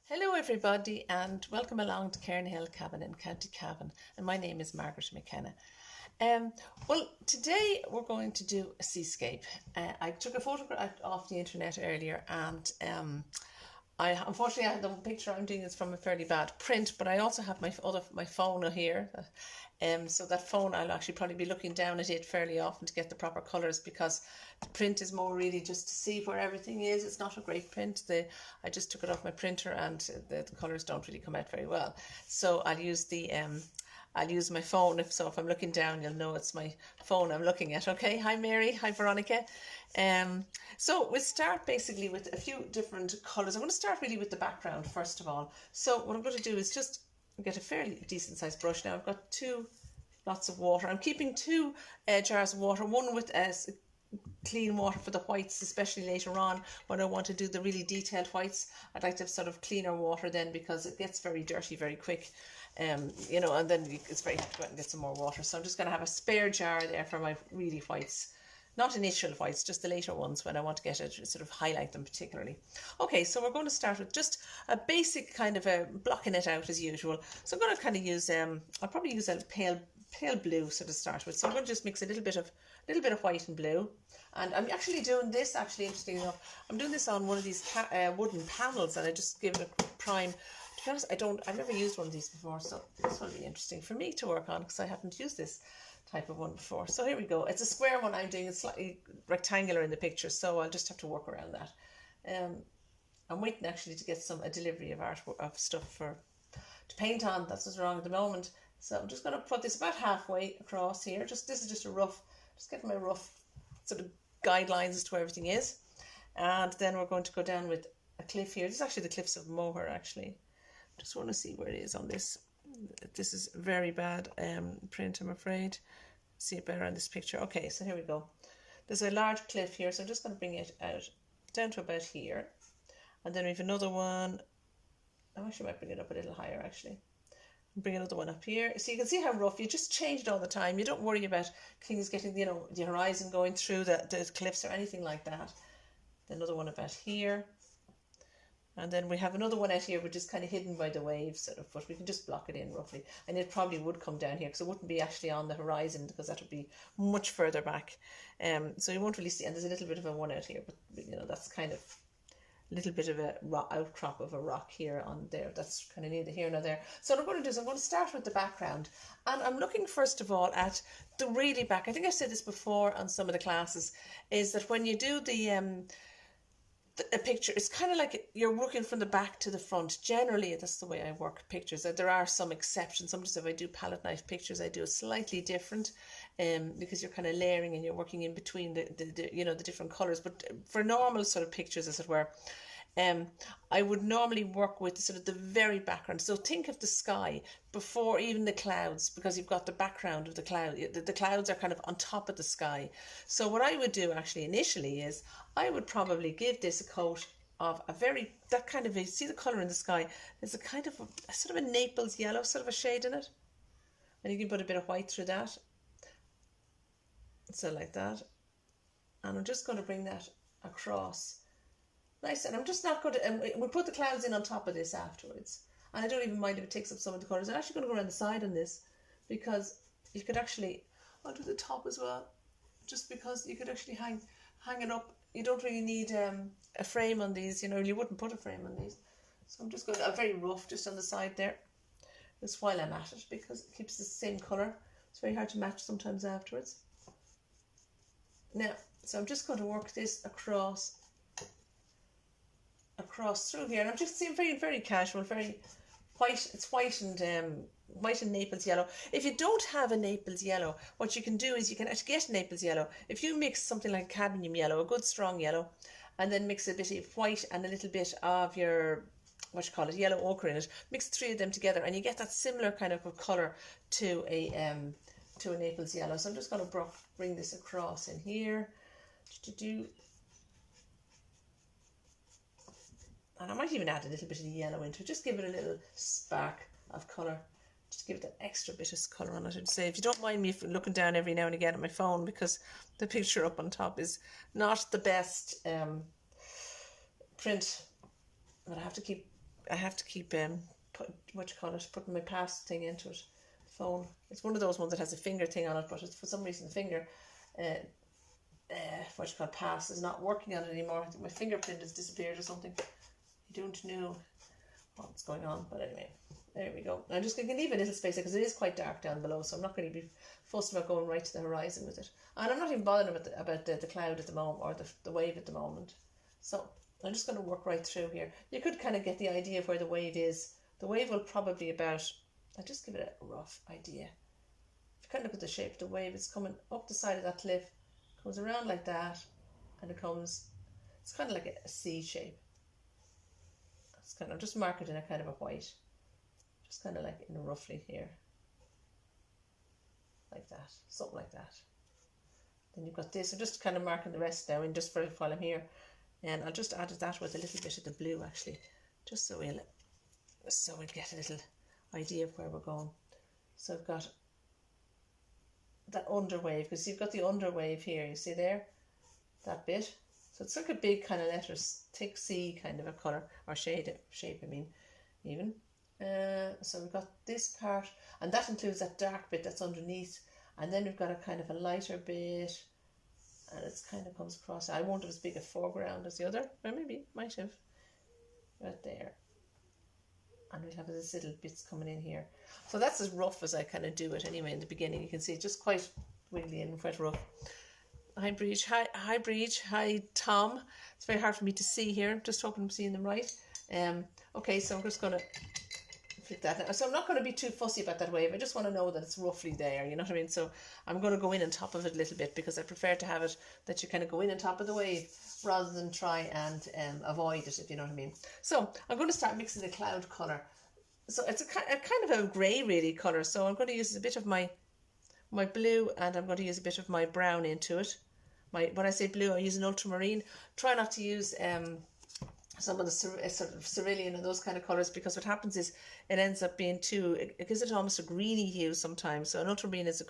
Hello everybody and welcome along to Cairn Hill Cabin in County Cavan, and my name is Margaret McKenna. Well, today we're going to do a seascape. I took a photograph off the internet earlier, and unfortunately the picture I'm doing is from a fairly bad print, but I also have my phone here. So that phone, I'll actually probably be looking down at it fairly often to get the proper colours, because the print is more really just to see where everything is. It's not a great print. I just took it off my printer, and the colours don't really come out very well. So I'll use my phone. If I'm looking down, you'll know it's my phone I'm looking at. Okay, hi Mary, hi Veronica. So we'll start basically with a few different colours. I'm going to start really with the background first of all. So what I'm going to do is just get a fairly decent sized brush. Now I've got lots of water. I'm keeping two jars of water, one with clean water for the whites, especially later on when I want to do the really detailed whites. I'd like to have sort of cleaner water then, because it gets very dirty very quick. And then it's very hard to go out and get some more water. So I'm just going to have a spare jar there for my really whites. Not initial whites, just the later ones when I want to get it, sort of highlight them particularly. Okay, so we're going to start with just a basic kind of a blocking it out as usual. So I'm going to kind of use, I'll probably use a pale blue to start with. So I'm going to just mix a little bit of white and blue. And I'm actually doing this, interestingly enough, I'm doing this on one of these wooden panels, and I just give it a quick prime. To be honest, I've never used one of these before, so this will be interesting for me to work on, because I haven't used this type of one before. So here we go. It's a square one I'm doing. It's slightly rectangular in the picture, so I'll just have to work around that. I'm waiting actually to get a delivery of stuff to paint on. That's what's wrong at the moment. So I'm just going to put this about halfway across here. This is just getting my rough sort of guidelines as to where everything is. And then we're going to go down with a cliff here. This is actually the cliffs of Moher, actually. Just want to see where it is on this. This is very bad print, I'm afraid. See it better on this picture. Okay, so here we go. There's a large cliff here, so I'm just going to bring it out down to about here. And then we have another one. I actually might bring it up a little higher, actually. Bring another one up here. So you can see how rough. You just change it all the time. You don't worry about things getting, the horizon going through the cliffs or anything like that. Another one about here. And then we have another one out here, which is kind of hidden by the waves, but we can just block it in roughly. And it probably would come down here, because it wouldn't be actually on the horizon, because that would be much further back. So you won't really see. And there's a little bit of a one out here, but that's kind of a little bit of a outcrop of a rock here on there. That's kind of neither here nor there. So what I'm going to do is I'm going to start with the background. And I'm looking first of all at the really back. I think I've said this before on some of the classes, is that when you do a picture, it's kind of like you're working from the back to the front. Generally, that's the way I work pictures. There are some exceptions. Sometimes if I do palette knife pictures, I do it slightly different, because you're kind of layering and you're working in between the different colours. But for normal sort of pictures, as it were, I would normally work with sort of the very background. So think of the sky before even the clouds, because you've got the background of the cloud. The clouds are kind of on top of the sky. So what I would do actually initially is I would probably give this a coat of see the colour in the sky. There's a kind of a sort of a Naples yellow, sort of a shade in it. And you can put a bit of white through that. So like that. And I'm just going to bring that across. Nice, and I'm just not going to, and we'll put the clouds in on top of this afterwards. And I don't even mind if it takes up some of the colours. I'm actually going to go around the side on this, because you could actually, I'll do the top as well, just because you could actually hang it up. You don't really need a frame on these, you wouldn't put a frame on these. So I'm just going to, very rough just on the side there, just while I'm at it, because it keeps the same colour. It's very hard to match sometimes afterwards. Now, so I'm just going to work this across through here, and I'm just seeing very, very casual, very white. It's white and Naples yellow. If you don't have a Naples yellow, what you can do is you can actually get Naples yellow. If you mix something like cadmium yellow, a good strong yellow, and then mix a bit of white and a little bit of your yellow ochre in it, mix the three of them together, and you get that similar kind of a colour to a Naples yellow. So I'm just going to bring this across in here. And I might even add a little bit of yellow into it, just give it a little spark of colour, just give it that extra bit of colour on it. I'd say, if you don't mind me looking down every now and again at my phone, because the picture up on top is not the best print, but I have to keep I have to keep putting my pass thing into it. Phone. It's one of those ones that has a finger thing on it, but it's, for some reason the finger pass is not working on it anymore. I think my fingerprint has disappeared or something. I don't know what's going on, but anyway, there we go. I'm just going to leave a little space because it is quite dark down below, so I'm not going to be fussed about going right to the horizon with it. And I'm not even bothering about the cloud at the moment, or the wave at the moment. So I'm just going to work right through here. You could kind of get the idea of where the wave is. The wave will probably I'll just give it a rough idea. If you kind of look at the shape of the wave, it's coming up the side of that cliff, comes around like that, and it's kind of like a C shape. It's kind of, just mark it in a kind of a white, just kind of like in roughly here, like that, something like that. Then you've got this. I'm just kind of marking the rest now, and just for while I'm here, and I'll just add that with a little bit of the blue actually, just so we'll get a little idea of where we're going. So I've got that under wave, because you've got the under wave here, you see there, that bit. So it's like a big kind of letters, thick C kind of a colour, or shape I mean, even. So we've got this part, and that includes that dark bit that's underneath, and then we've got a kind of a lighter bit, and it's kind of comes across. I won't have as big a foreground as the other, or maybe might have, right there. And we'll have these little bits coming in here. So that's as rough as I kind of do it anyway in the beginning. You can see it's just quite wiggly and quite rough. Hi Breach, hi Breach, hi Tom. It's very hard for me to see here. I'm just hoping I'm seeing them right. Okay, so I'm just going to flip that. So I'm not going to be too fussy about that wave. I just want to know that it's roughly there, you know what I mean? So I'm going to go in on top of it a little bit, because I prefer to have it that you kind of go in on top of the wave rather than try and avoid it, if you know what I mean. So I'm going to start mixing the cloud colour. So it's a kind of a grey really colour. So I'm going to use a bit of my blue, and I'm going to use a bit of my brown into it. When I say blue, I use an ultramarine. Try not to use some of the sort of cerulean and those kind of colours, because what happens is it ends up being it gives it almost a greeny hue sometimes. So an ultramarine is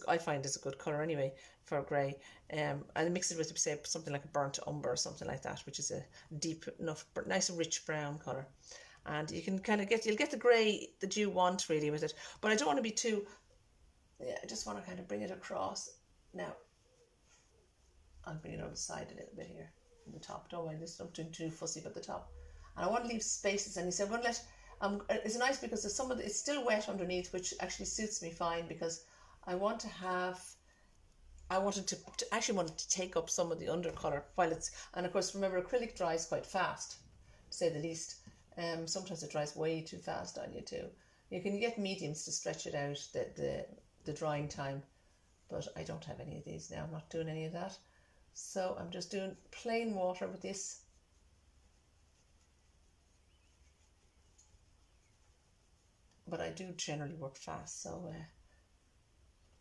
I find it's a good colour anyway for grey. And mix it with, say, something like a burnt umber or something like that, which is a deep enough, nice rich brown colour. And you can kind of you'll get the grey that you want really with it. But I don't want to be too, I just want to kind of bring it across. Now, I'll bring it on the side a little bit here, in the top. Don't mind this, I'm not too fussy about the top. And I want to leave spaces, and you say I'm going to let, it's nice because there's it's still wet underneath, which actually suits me fine, because I wanted to take up some of the undercolour while it's, and of course remember acrylic dries quite fast, to say the least. Sometimes it dries way too fast on you too. You can get mediums to stretch it out, the drying time, but I don't have any of these now. I'm not doing any of that. So I'm just doing plain water with this. But I do generally work fast, so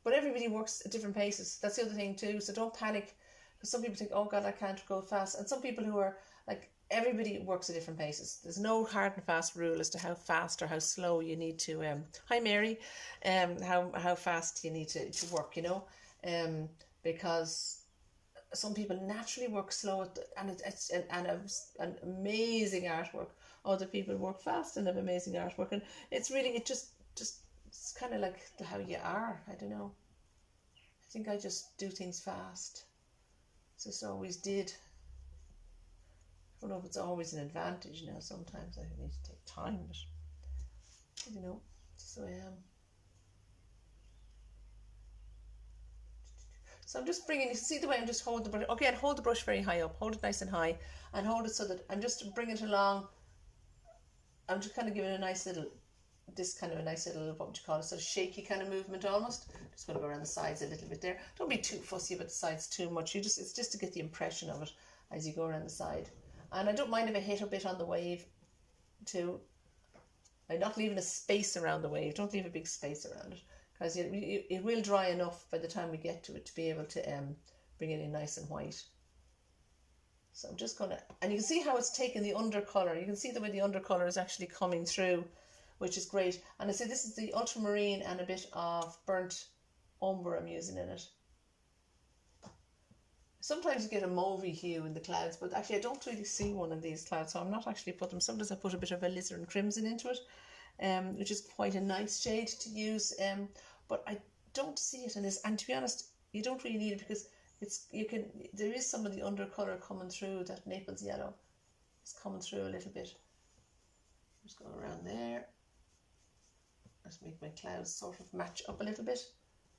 but everybody works at different paces. That's the other thing too, so don't panic, because some people think, oh God, I can't go fast, and some people who are like, everybody works at different paces. There's no hard and fast rule as to how fast or how slow you need to hi Mary, how fast you need to work, you know, because some people naturally work slow and it's an amazing artwork. Other people work fast and have amazing artwork, and it's really, it's kind of like how you are. I don't know, I think I just do things fast. Just always did. I don't know if it's always an advantage now. Sometimes I need to take time, but you know, so I am. So I'm just bringing, you see the way I'm just holding the brush. Okay, and hold the brush very high up. Hold it nice and high, and hold it so that I'm just bringing it along. I'm just kind of giving a nice little, what would you call it, sort of shaky kind of movement almost. Just going to go around the sides a little bit there. Don't be too fussy about the sides too much. It's just to get the impression of it as you go around the side. And I don't mind if I hit a bit on the wave too. I'm not leaving a space around the wave. Don't leave a big space around it, because it will dry enough by the time we get to it to be able to bring it in nice and white. So I'm just going to, and you can see how it's taken the undercolour. You can see the way the undercolour is actually coming through, which is great. And I say this is the ultramarine and a bit of burnt umber I'm using in it. Sometimes you get a mauvey hue in the clouds, but actually I don't really see one in these clouds, so I'm not actually put them. Sometimes I put a bit of alizarin crimson into it, which is quite a nice shade to use, but I don't see it in this. And to be honest, you don't really need it because there is some of the undercolour coming through. That Naples yellow is coming through a little bit. Just go around there. Let's make my clouds sort of match up a little bit.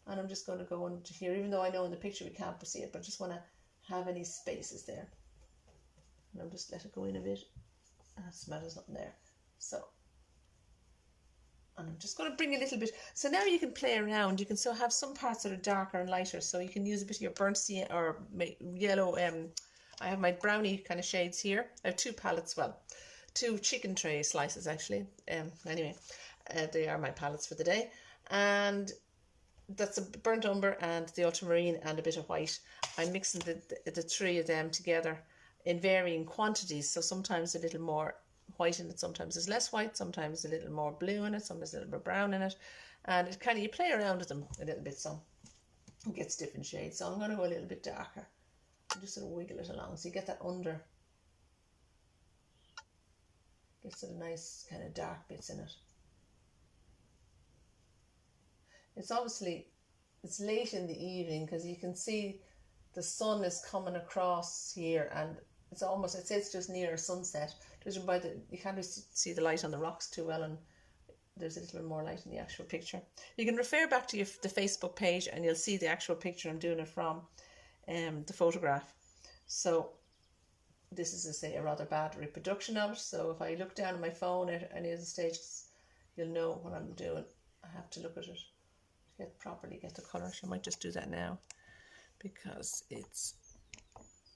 And I'm just going to go into here, even though I know in the picture we can't see it, but I just want to have any spaces there. And I'll just let it go in a bit. And it smells nothing there. So, and I'm just going to bring a little bit. So now you can play around. You can still have some parts that are darker and lighter. So you can use a bit of your burnt sienna or yellow. I have my brownie kind of shades here. I have two palettes, well, two chicken tray slices actually. Anyway, they are my palettes for the day. And that's a burnt umber and the ultramarine and a bit of white. I'm mixing the three of them together in varying quantities. So sometimes a little more white in it, sometimes there's less white, sometimes a little more blue in it, sometimes a little more brown in it. And it kind of, you play around with them a little bit, so it gets different shades. So I'm going to go a little bit darker. I'm just sort of wiggle it along so you get that under. Gets sort of nice kind of dark bits in it. It's obviously, it's late in the evening because you can see the sun is coming across here and it's almost, I'd say it's just near sunset. Judging by you can't really see the light on the rocks too well, and there's a little bit more light in the actual picture. You can refer back to the Facebook page and you'll see the actual picture I'm doing it from, the photograph. So this is, as I say, a rather bad reproduction of it. So if I look down at my phone at any of the stages, you'll know what I'm doing. I have to look at it. Get the colour. So I might just do that now because it's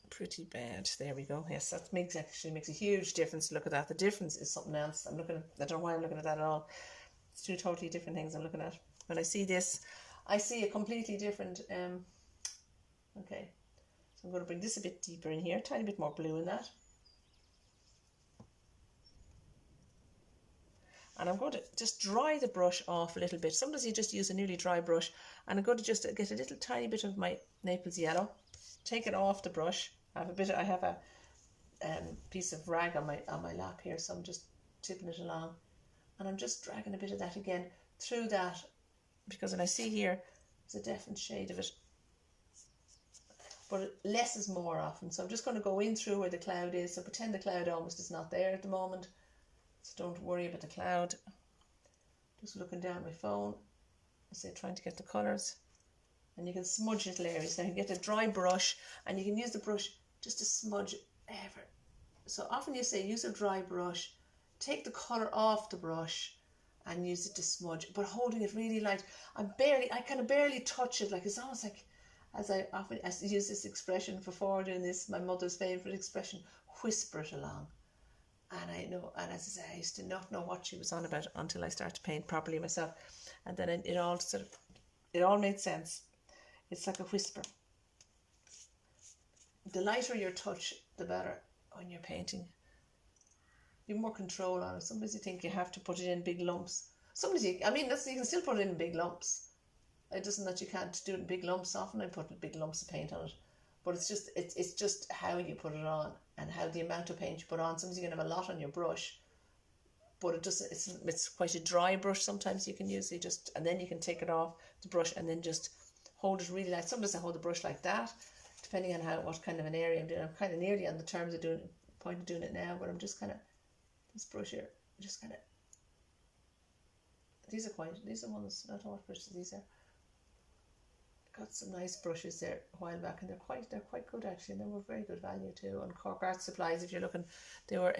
pretty bad. There we go. Yes, that actually makes a huge difference. Look at that. The difference is something else. I don't know why I'm looking at that at all. It's two totally different things I'm looking at. When I see this, I see a completely different okay. So I'm going to bring this a bit deeper in here, a tiny bit more blue in that. And I'm going to just dry the brush off a little bit. Sometimes you just use a nearly dry brush. And I'm going to just get a little tiny bit of my Naples yellow. Take it off the brush. I have a piece of rag on my lap here. So I'm just tipping it along. And I'm just dragging a bit of that again through that. Because when I see here, there's a definite shade of it. But less is more often. So I'm just going to go in through where the cloud is. So pretend the cloud almost is not there at the moment. So don't worry about the cloud. Just looking down at my phone. I say trying to get the colours. And you can smudge little areas. Now you can get a dry brush and you can use the brush just to smudge ever. So often you say use a dry brush, take the colour off the brush and use it to smudge, but holding it really light. I kind of barely touch it. Like it's almost like, as I often use this expression before doing this, my mother's favourite expression, whisper it along. And I know, and as I say, I used to not know what she was on about until I started to paint properly myself. And then it all made sense. It's like a whisper. The lighter your touch, the better when you're painting. You have more control on it. Sometimes you think you have to put it in big lumps. Sometimes you can still put it in big lumps. It doesn't that you can't do it in big lumps. Often I put big lumps of paint on it. But it's just how you put it on and how the amount of paint you put on. Sometimes you can have a lot on your brush, but it's quite a dry brush. Sometimes you can use and then you can take it off the brush and then just hold it really light. Sometimes I hold the brush like that, depending on what kind of an area I'm doing. I'm kind of nearly on the terms of point of doing it now, but I'm just kind of this brush here. Just kind of these are ones. I don't know what brushes these are. Got some nice brushes there a while back, and they're quite good actually, and they were very good value too on Cork Art Supplies. If you're looking, they were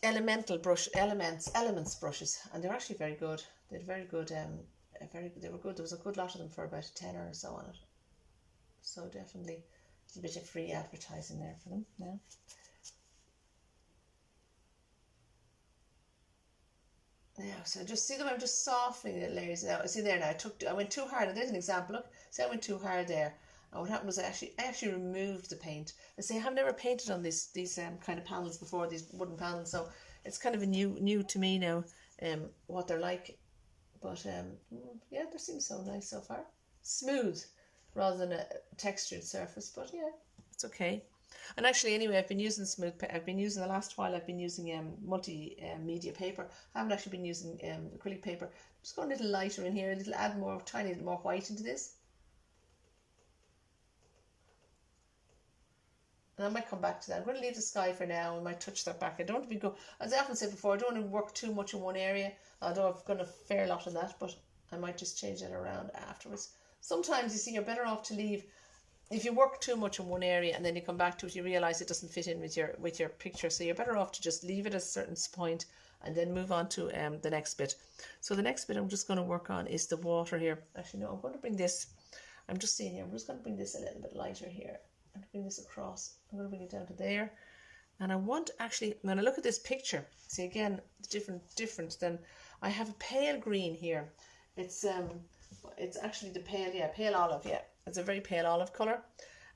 elements brushes, and they're actually very good. They're very good. They were good. There was a good lot of them for about a tenner or so on it. So definitely a little bit of free advertising there for them now. Now, so just see them. I'm just softening the layers now. See there now. I went too hard. There's an example. Look, see, I went too hard there. And what happened was I actually removed the paint. I say I have never painted on these kind of panels before, these wooden panels. So it's kind of a new to me now. What they're like, but yeah, they seem so nice so far. Smooth. rather than a textured surface, but yeah, it's okay. And actually, anyway, I've been using the last while, I've been using multi-media paper. I haven't actually been using acrylic paper. I'm just going a little lighter in here, add more, tiny little more white into this. And I might come back to that. I'm going to leave the sky for now. I might touch that back. I don't want to be as I often said before, I don't want to work too much in one area, although I've done a fair lot of that, but I might just change that around afterwards. Sometimes, you see, you're better off to leave. If you work too much in one area and then you come back to it, you realise it doesn't fit in with your picture. So you're better off to just leave it at a certain point and then move on to the next bit. So the next bit I'm just going to work on is the water here. Actually, no, I'm going to bring this. I'm just seeing here. I'm just going to bring this a little bit lighter here. I'm going to bring this across. I'm going to bring it down to there. And I want actually, when I look at this picture, see again, the difference. Then I have a pale green here. It's actually the pale olive, yeah. It's a very pale olive colour.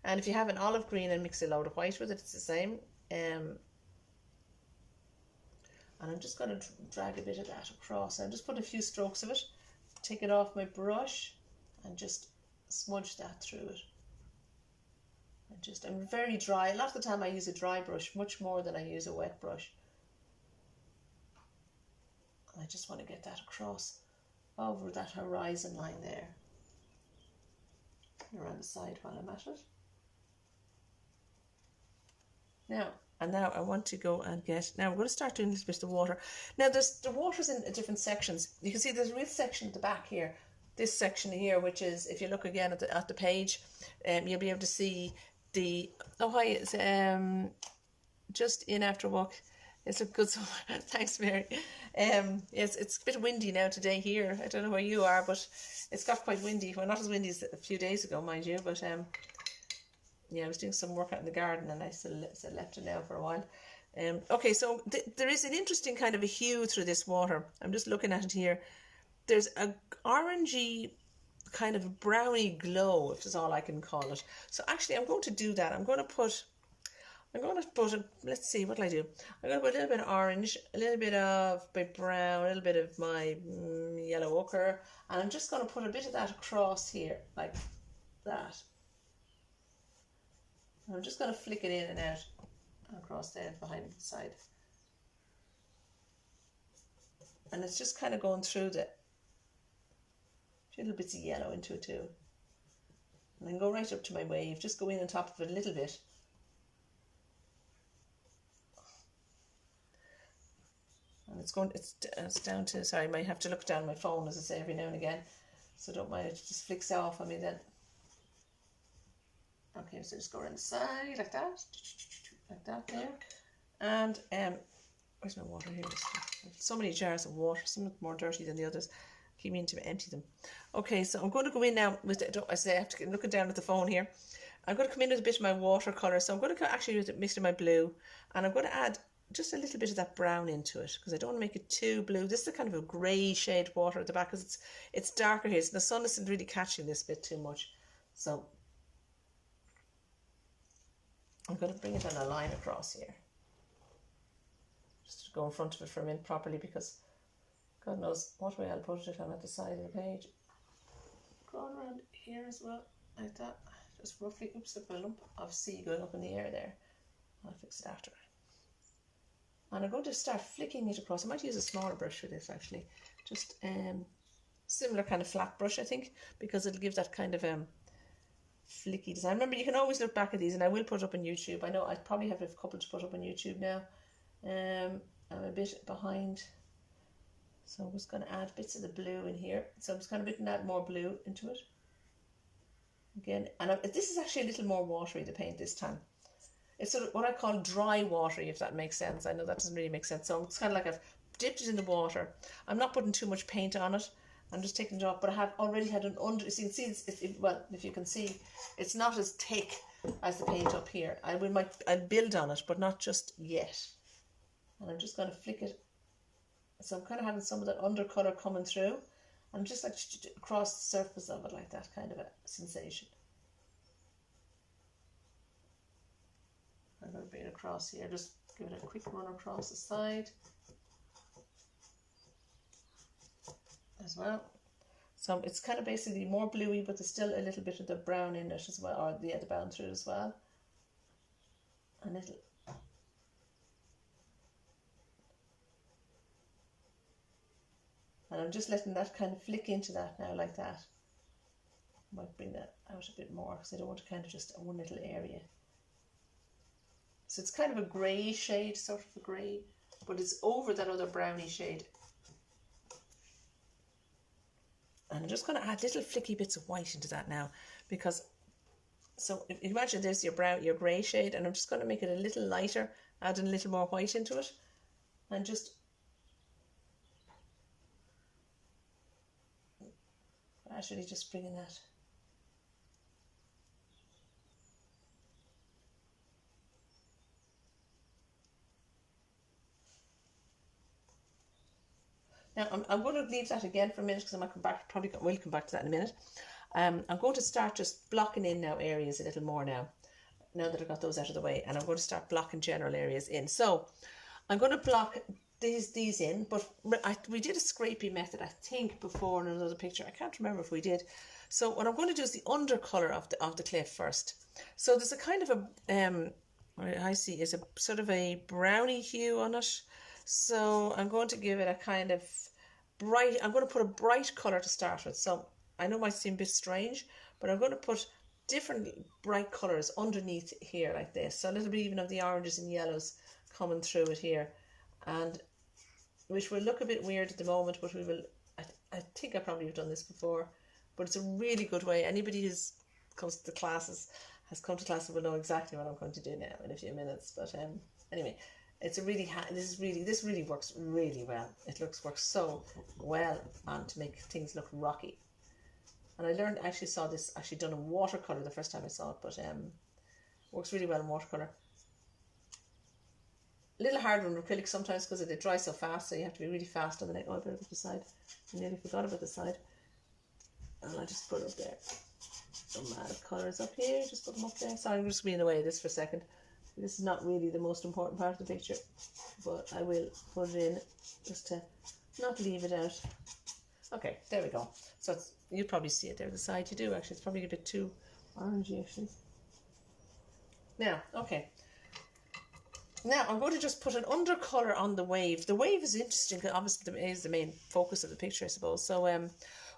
And if you have an olive green and mix a load of white with it, it's the same. And I'm just going to drag a bit of that across. I'll just put a few strokes of it, take it off my brush, and just smudge that through it. I'm very dry. A lot of the time I use a dry brush, much more than I use a wet brush. And I just want to get that across over that horizon line there. Around the side while I'm at it. Now I want to go and now we're going to start doing a little bit of the water. Now the water's in different sections. You can see there's a real section at the back here. This section here, which is, if you look again at the page, you'll be able to see the, oh hi, it's just in after walk. It's a good summer. Thanks, Mary. It's a bit windy now today here. I don't know where you are, but it's got quite windy. Well, not as windy as a few days ago, mind you, but yeah, I was doing some work out in the garden and I still left it now for a while. Okay, so there is an interesting kind of a hue through this water. I'm just looking at it here. There's a orangey kind of a browny glow, if that's all I can call it. So actually, I'm going to do that. I'm going to put let's see, what will I do? I'm going to put a little bit of orange, a little bit of my brown, a little bit of my yellow ochre, and I'm just going to put a bit of that across here, like that. And I'm just going to flick it in and out across there behind the side. And it's just kind of going through the little bits of yellow into it too. And then go right up to my wave, just go in on top of it a little bit. And it's down to, sorry, I might have to look down my phone, as I say, every now and again, so don't mind, it just flicks off on me then. Okay, so just go around the side like that there. And where's my water here? So many jars of water, some more dirty than the others. Keep meaning to empty them. Okay, so I'm going to go in now with I say I have to get looking down at the phone here. I'm going to come in with a bit of my watercolour, so I'm going to actually mix in my blue, and I'm going to add just a little bit of that brown into it because I don't want to make it too blue. This is a kind of a grey shade water at the back because it's darker here, so the sun isn't really catching this bit too much. So I'm going to bring it on a line across here, just to go in front of it for a minute properly, because God knows what way I'll put it. I'm at the side of the page. Going around here as well, like that. Just roughly, oops, look, a lump of sea going up in the air there. I'll fix it after. And I'm going to start flicking it across. I might use a smaller brush for this actually. Just similar kind of flat brush, I think, because it'll give that kind of flicky design. Remember, you can always look back at these, and I will put up on YouTube. I know I probably have a couple to put up on YouTube now. I'm a bit behind, so I'm just going to add bits of the blue in here. So I'm just kind of add more blue into it again. And this is actually a little more watery, the paint this time. It's sort of what I call dry watery, if that makes sense. I know that doesn't really make sense. So it's kind of like I've dipped it in the water. I'm not putting too much paint on it. I'm just taking it off, but I have already had an under. So you can see, well, if you can see, it's not as thick as the paint up here. I'll build on it, but not just yet. And I'm just going to flick it. So I'm kind of having some of that undercolor coming through, and just like across the surface of it, like that kind of a sensation. I'm going to bring it across here, just give it a quick run across the side as well. So it's kind of basically more bluey, but there's still a little bit of the brown in it as well, or the brown through it as well. And it'll, and I'm just letting that kind of flick into that now, like that. Might bring that out a bit more because I don't want to kind of just one little area. So it's kind of a grey shade, sort of a grey, but it's over that other browny shade. And I'm just going to add little flicky bits of white into that now, because, so if you imagine there's your brown, your grey shade, and I'm just going to make it a little lighter, adding a little more white into it, and just actually just bringing that. Now I'm going to leave that again for a minute because I might come back, probably will come back to that in a minute. I'm going to start just blocking in now areas a little more now that I've got those out of the way, and I'm going to start blocking general areas in. So I'm going to block these in, but we did a scrapey method, I think, before in another picture. I can't remember if we did. So what I'm going to do is the undercolour of the cliff first. So there's a kind of a, I see is a sort of a browny hue on it. So I'm going to give it a kind of bright, I'm going to put a bright colour to start with. So I know it might seem a bit strange, but I'm going to put different bright colours underneath here like this. So a little bit even of the oranges and yellows coming through it here. And which will look a bit weird at the moment, but we will, I think I probably have done this before, but it's a really good way. Anybody who's comes to the classes, has come to classes, will know exactly what I'm going to do now in a few minutes. But anyway, it's a really, this really works really well. It works so well on to make things look rocky. And I actually saw this actually done in watercolour the first time I saw it, but works really well in watercolour. A little harder on acrylic sometimes because it dries so fast, so you have to be really fast on the neck. Oh, I better put the side. I nearly forgot about the side. And I just put it up there. Some colours up here, just put them up there. Sorry, I'm just being away this for a second. This is not really the most important part of the picture, but I will put it in just to not leave it out. Okay, there we go. So it's, you probably see it there, the side you do actually. It's probably a bit too orangey actually. Now, okay. Now I'm going to just put an undercolour on the wave. The wave is interesting because obviously it is the main focus of the picture, I suppose. So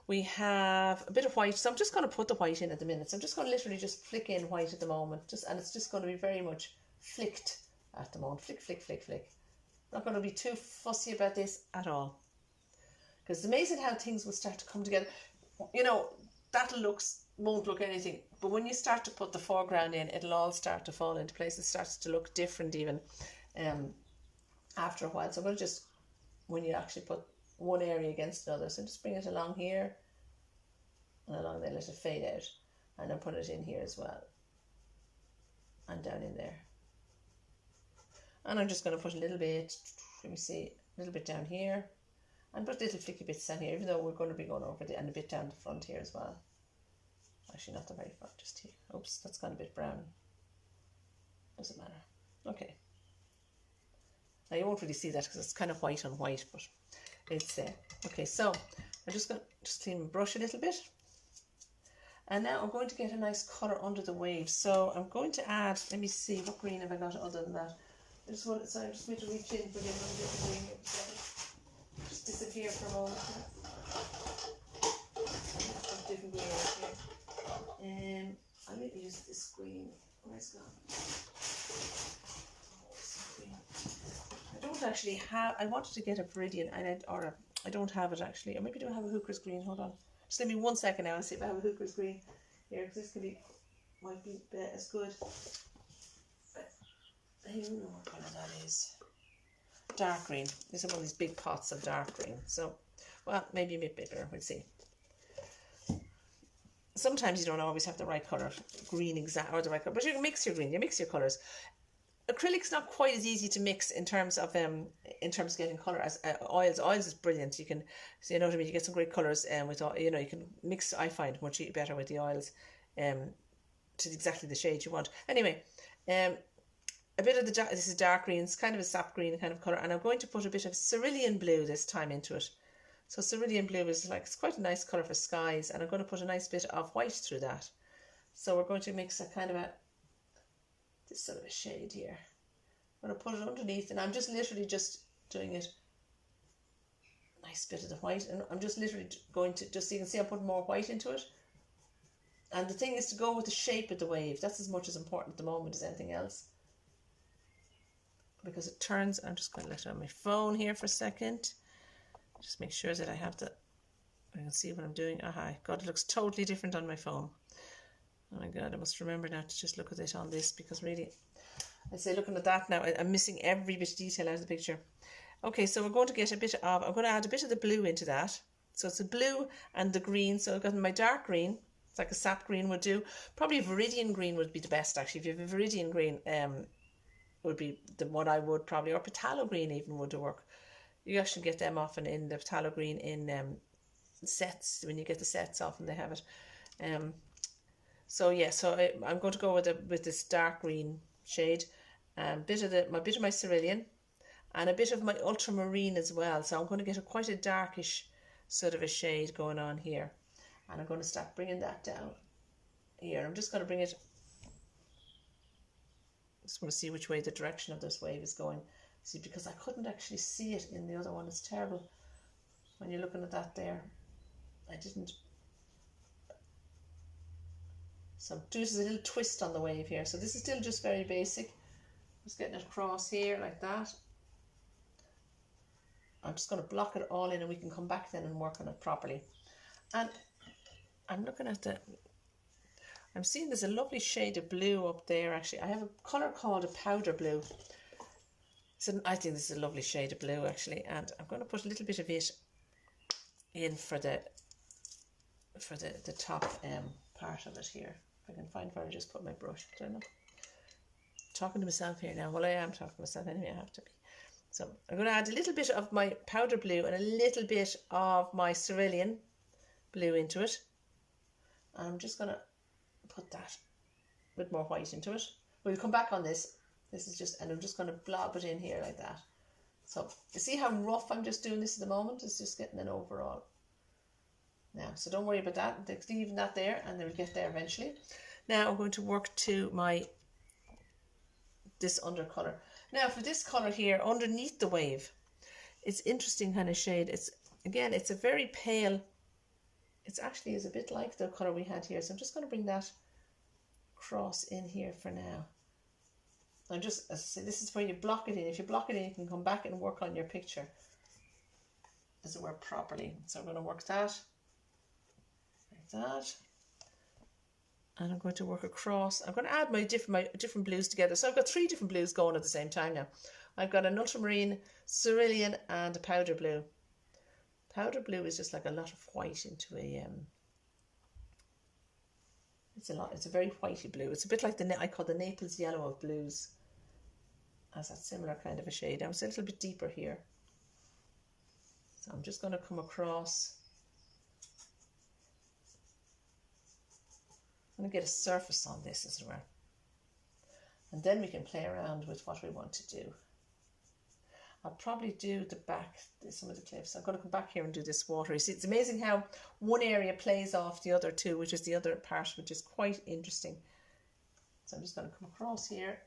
we have a bit of white. So I'm just going to put the white in at the minute. So I'm just going to literally just flick in white at the moment. And it's just going to be very much flicked at the moment. Flick, flick, flick, flick. Not going to be too fussy about this at all. Because it's amazing how things will start to come together. You know, won't look anything. But when you start to put the foreground in, it'll all start to fall into place. It starts to look different even after a while. So I'm going to just, when you actually put one area against another, so just bring it along here and along there, let it fade out. And then put it in here as well. And down in there. And I'm just going to put a little bit, let me see, a little bit down here. And put little flicky bits down here, even though we're going to be going over it, and a bit down the front here as well. Actually, not the very front, just here. Oops, that's gone a bit brown. Doesn't matter. Okay. Now you won't really see that because it's kind of white on white, but it's there. Okay, so I'm just going to just clean my brush a little bit. And now I'm going to get a nice colour under the wave. So I'm going to add, let me see, what green have I got other than that? I just want to reach in for getting a different green. Just disappear for a moment. Different green right here. I may use this green. Where's it gone? I don't actually have. I wanted to get a Viridian, and I don't have it actually. Or maybe I do have a Hooker's green. Hold on. Just give me 1 second now and see if I have a Hooker's green here, because this might be as good. I don't know what colour that is. Dark green. These are one of these big pots of dark green. So, well, maybe a bit bigger. We'll see. Sometimes you don't always have the right colour, green or the right colour, but you can mix your green. You mix your colours. Acrylic's not quite as easy to mix in terms of getting colour as oils. Oils is brilliant. You can, so you know what I mean. You get some great colours, with you know, you can mix. I find much better with the oils, to exactly the shade you want. Anyway, a bit of this is dark green. It's kind of a sap green kind of colour, and I'm going to put a bit of cerulean blue this time into it. So cerulean blue is like, it's quite a nice colour for skies, and I'm going to put a nice bit of white through that. So we're going to mix a kind of this sort of a shade here. I'm going to put it underneath, and I'm just literally just doing it. Nice bit of the white, and I'm just literally going to, just so you can see I'm putting more white into it. And the thing is to go with the shape of the wave. That's as much as important at the moment as anything else. Because it turns, I'm just going to let it on my phone here for a second. Just make sure that I have the, I can see what I'm doing. Aha, God, it looks totally different on my phone. Oh my God, I must remember now to just look at it on this, because really, I'd say looking at that now, I'm missing every bit of detail out of the picture. Okay, so we're going to get a bit of, I'm going to add a bit of the blue into that. So it's the blue and the green. So I've got my dark green. It's like a sap green would do. Probably viridian green would be the best, actually. If you have a viridian green, would be the one I would probably, or phthalo green even would work. You actually get them often in the phthalo green in sets. When you get the sets, often they have it. So yeah, so I'm going to go with this dark green shade, bit of my cerulean, and a bit of my ultramarine as well. So I'm going to get quite a darkish sort of a shade going on here, and I'm going to start bringing that down here. I'm just going to bring it. Just want to see which way the direction of this wave is going. See, because I couldn't actually see it in the other one. It's terrible when you're looking at that there. I didn't. So there's a little twist on the wave here. So this is still just very basic. Just getting it across here like that. I'm just going to block it all in, and we can come back then and work on it properly. And I'm looking at I'm seeing there's a lovely shade of blue up there actually. I have a colour called a powder blue. So I think this is a lovely shade of blue actually, and I'm going to put a little bit of it in for the top part of it here. If I can find where I just put my brush. I don't know. Talking to myself here now. Well, I am talking to myself anyway, I have to be. So I'm going to add a little bit of my powder blue and a little bit of my cerulean blue into it. And I'm just going to put that with more white into it. We'll come back on this. This is just, and I'm just going to blob it in here like that. So you see how rough I'm just doing this at the moment? It's just getting an overall. Now, so don't worry about that. Leave that there, and then we'll get there eventually. Now I'm going to work to this undercolor. Now for this color here, underneath the wave, it's interesting kind of shade. It's, again, it's a very pale, it actually is a bit like the color we had here. So I'm just going to bring that across in here for now. I'm just, as I say, this is where you block it in. If you block it in, you can come back and work on your picture, as it were, properly. So I'm going to work that, like that. And I'm going to work across. I'm going to add my different blues together. So I've got 3 different blues going at the same time now. I've got an ultramarine, cerulean, and a powder blue. Powder blue is just like a lot of white into a it's a very whitey blue. It's a bit like I call the Naples yellow of blues. Has that similar kind of a shade. Now it's a little bit deeper here. So I'm just going to come across. I'm going to get a surface on this as well. And then we can play around with what we want to do. I'll probably do the back, some of the cliffs. I'm going to come back here and do this water. You see, it's amazing how one area plays off the other too, which is the other part, which is quite interesting. So I'm just going to come across here.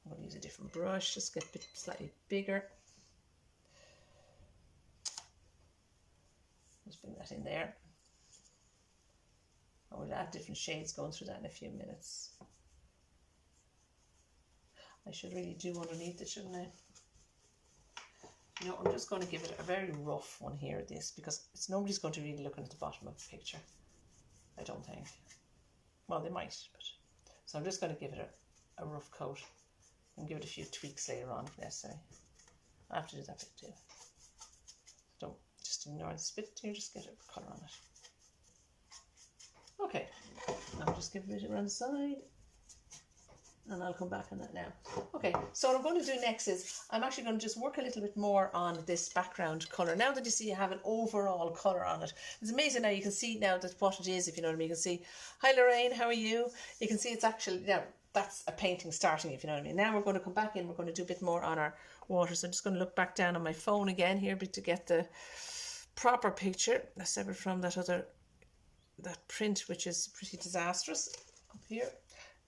I'm going to use a different brush, just get a bit slightly bigger. Just bring that in there. I will add different shades going through that in a few minutes. I should really do underneath it, shouldn't I? You know, I'm just going to give it a very rough one here, this, because nobody's going to really looking at the bottom of the picture. I don't think. Well, they might, but so I'm just going to give it a rough coat and give it a few tweaks later on if necessary. I have to do that bit too. Don't just ignore this bit here, just get a colour on it. Okay, I'll just give it around the side, and I'll come back on that now. Okay, so what I'm going to do next is I'm actually going to just work a little bit more on this background colour. Now that you see you have an overall colour on it, it's amazing now you can see now that what it is, if you know what I mean. You can see, hi Lorraine, how are you? You can see it's actually, now that's a painting starting, if you know what I mean. Now we're going to come back in, we're going to do a bit more on our water. So I'm just going to look back down on my phone again here to get the proper picture, separate from that print, which is pretty disastrous up here.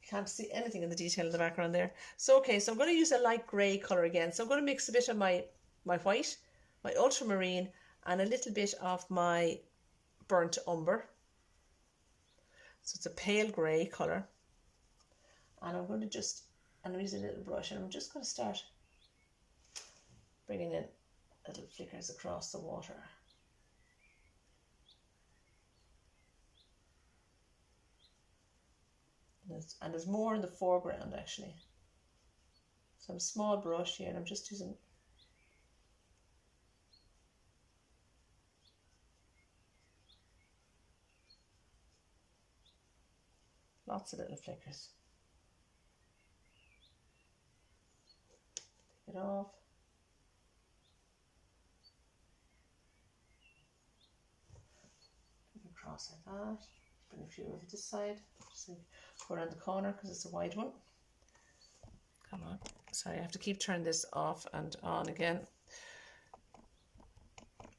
You can't see anything in the detail in the background there. So okay, so I'm going to use a light grey colour again. So I'm going to mix a bit of my white, my ultramarine, and a little bit of my burnt umber. So it's a pale grey colour. And I'm going to use a little brush, and I'm just going to start bringing in little flickers across the water. And there's more in the foreground actually. So I'm a small brush here, and I'm just using lots of little flickers. Take it off. Bring it across like that. Bring a few over this side. Just go around the corner because it's a wide one. Come on. Sorry, I have to keep turning this off and on again.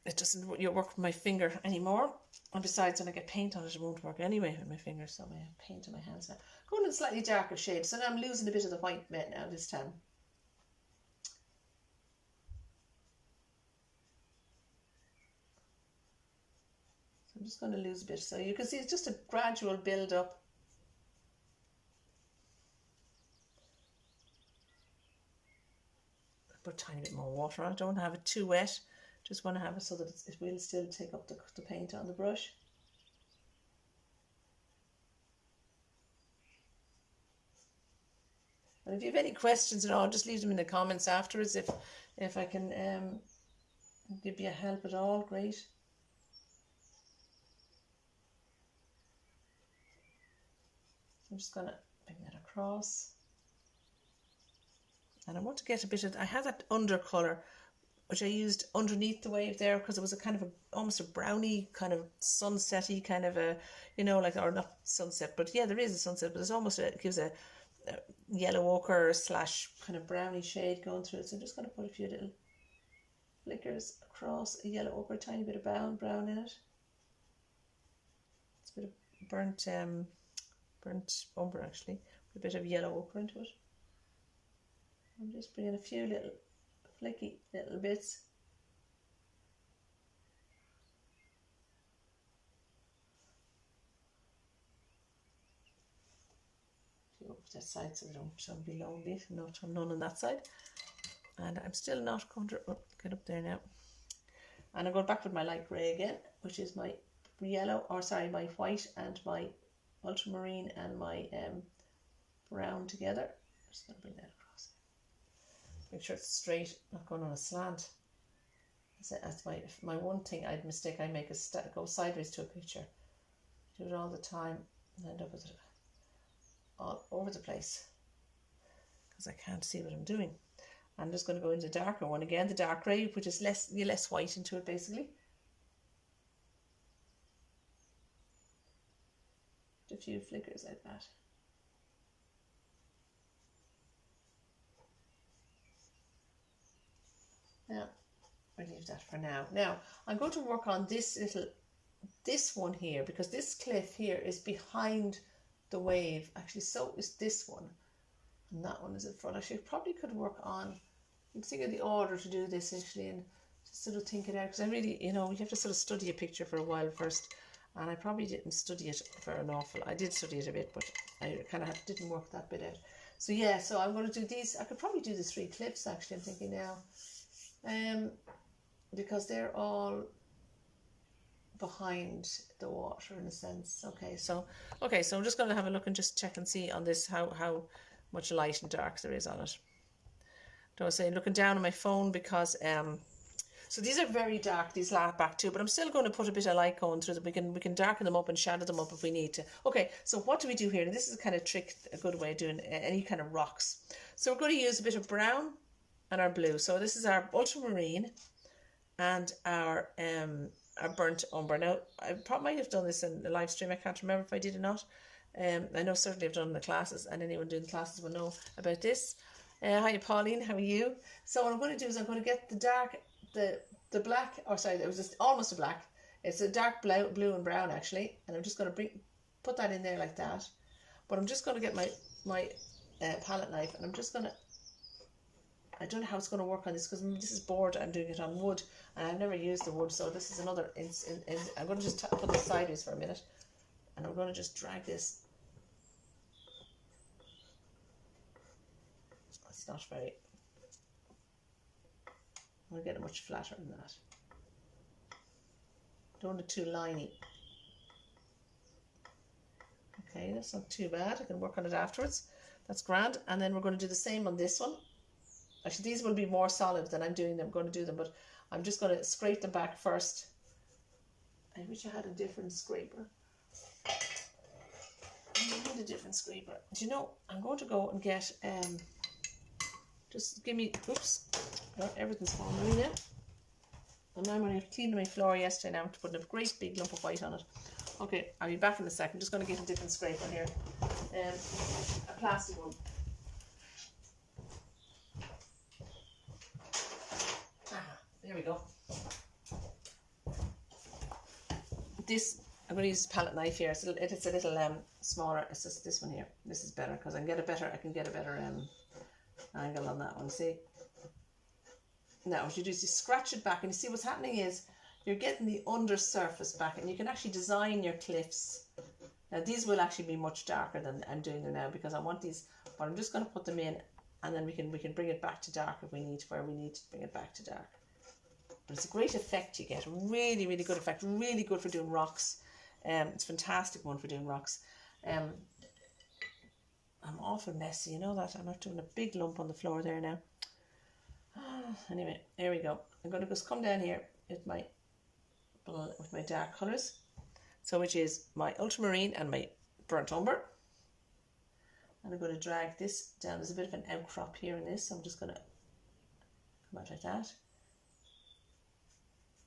It doesn't work with my finger anymore. And besides, when I get paint on it, it won't work anyway with my fingers. So I have paint in my hands now. Going in slightly darker shade. So now I'm losing a bit of the white bit now this time. So I'm just going to lose a bit. So you can see it's just a gradual build up. Put a tiny bit more water on. I don't want to have it too wet. Just want to have it so that it will still take up the paint on the brush. And if you have any questions at all, just leave them in the comments afterwards. If I can give you a help at all, great. I'm just going to bring that across. And I want to get a bit of, I had that undercolour, which I used underneath the wave there because it was a kind of almost a browny kind of sunsetty kind of a, you know, like, or not sunset, but yeah, there is a sunset, but it's almost, it gives a yellow ochre / kind of browny shade going through it. So I'm just going to put a few little flickers across a yellow ochre, a tiny bit of brown in it. It's a bit of burnt umber actually, with a bit of yellow ochre into it. I'm just bringing a few little flicky little bits. Over that side so don't be lonely. None on that side. And I'm still not going to get up there now. And I'm going back with my light grey again, which is my my white and my ultramarine and my brown together. I'm just going to bring that across. Make sure it's straight, not going on a slant. That's my one thing I'd mistake. I make go sideways to a picture. Do it all the time and end up with it all over the place because I can't see what I'm doing. I'm just going to go into the darker one again, the dark grey, which is less white into it basically. A few flickers like that. Now, I'll leave that for now. Now, I'm going to work on this one here, because this cliff here is behind the wave. Actually, so is this one. And that one is in front. Actually, I probably could work on, I'm thinking of the order to do this actually, and just sort of think it out. Because I really, you know, you have to sort of study a picture for a while first. And I probably didn't study it for an awful. I did study it a bit, but I kind of didn't work that bit out. So yeah, so I'm going to do these. I could probably do the 3 cliffs actually, I'm thinking now. Because they're all behind the water in a sense. Okay, so I'm just going to have a look and just check and see on this how much light and dark there is on it. Don't say looking down on my phone because so these are very dark, these back too, but I'm still going to put a bit of light going through them. We can darken them up and shadow them up if we need to. Okay, so what do we do here? And this is a kind of trick, a good way of doing any kind of rocks. So we're going to use a bit of brown and our blue. So this is our ultramarine and our burnt umber. Now, I probably might have done this in the live stream. I can't remember if I did or not. I know certainly I've done the classes, and anyone doing the classes will know about this. Hi Pauline, how are you? So what I'm going to do is I'm going to get the dark, the black, or sorry, it was just almost a black. It's a dark blue and brown actually, and I'm just going to put that in there like that. But I'm just going to get my palette knife, and I'm just going to, I don't know how it's going to work on this because this is board. I'm doing it on wood, and I've never used the wood, so this is another. I'm going to just put this sideways for a minute, and I'm going to just drag this. It's not very. I'm going to get it much flatter than that. Don't want it too liney. Okay, that's not too bad. I can work on it afterwards. That's grand. And then we're going to do the same on this one. Actually, these will be more solid than I'm going to do them, but I'm just going to scrape them back first. I wish I had a different scraper. I need a different scraper. Do you know, I'm going to go and get, just give me, oops, everything's falling away now. And I'm going to clean my floor yesterday now to put a great big lump of white on it. Okay, I'll be back in a second. I'm just going to get a different scraper here. A plastic one. There we go. This, I'm going to use a palette knife here. It's a little smaller. It's just this one here. This is better because I can get a better angle on that one. See? Now what you do is you scratch it back, and you see what's happening is you're getting the undersurface back, and you can actually design your cliffs. Now these will actually be much darker than I'm doing them now because I want these, but I'm just going to put them in, and then we can bring it back to dark if we need, where we need to bring it back to dark. But it's a great effect you get, really, really good effect, really good for doing rocks. It's a fantastic one for doing rocks. I'm awful messy, you know that. I'm not doing a big lump on the floor there now. Anyway, there we go. I'm going to just come down here with my dark colours, so which is my ultramarine and my burnt umber. And I'm going to drag this down. There's a bit of an outcrop here in this, so I'm just going to come out like that.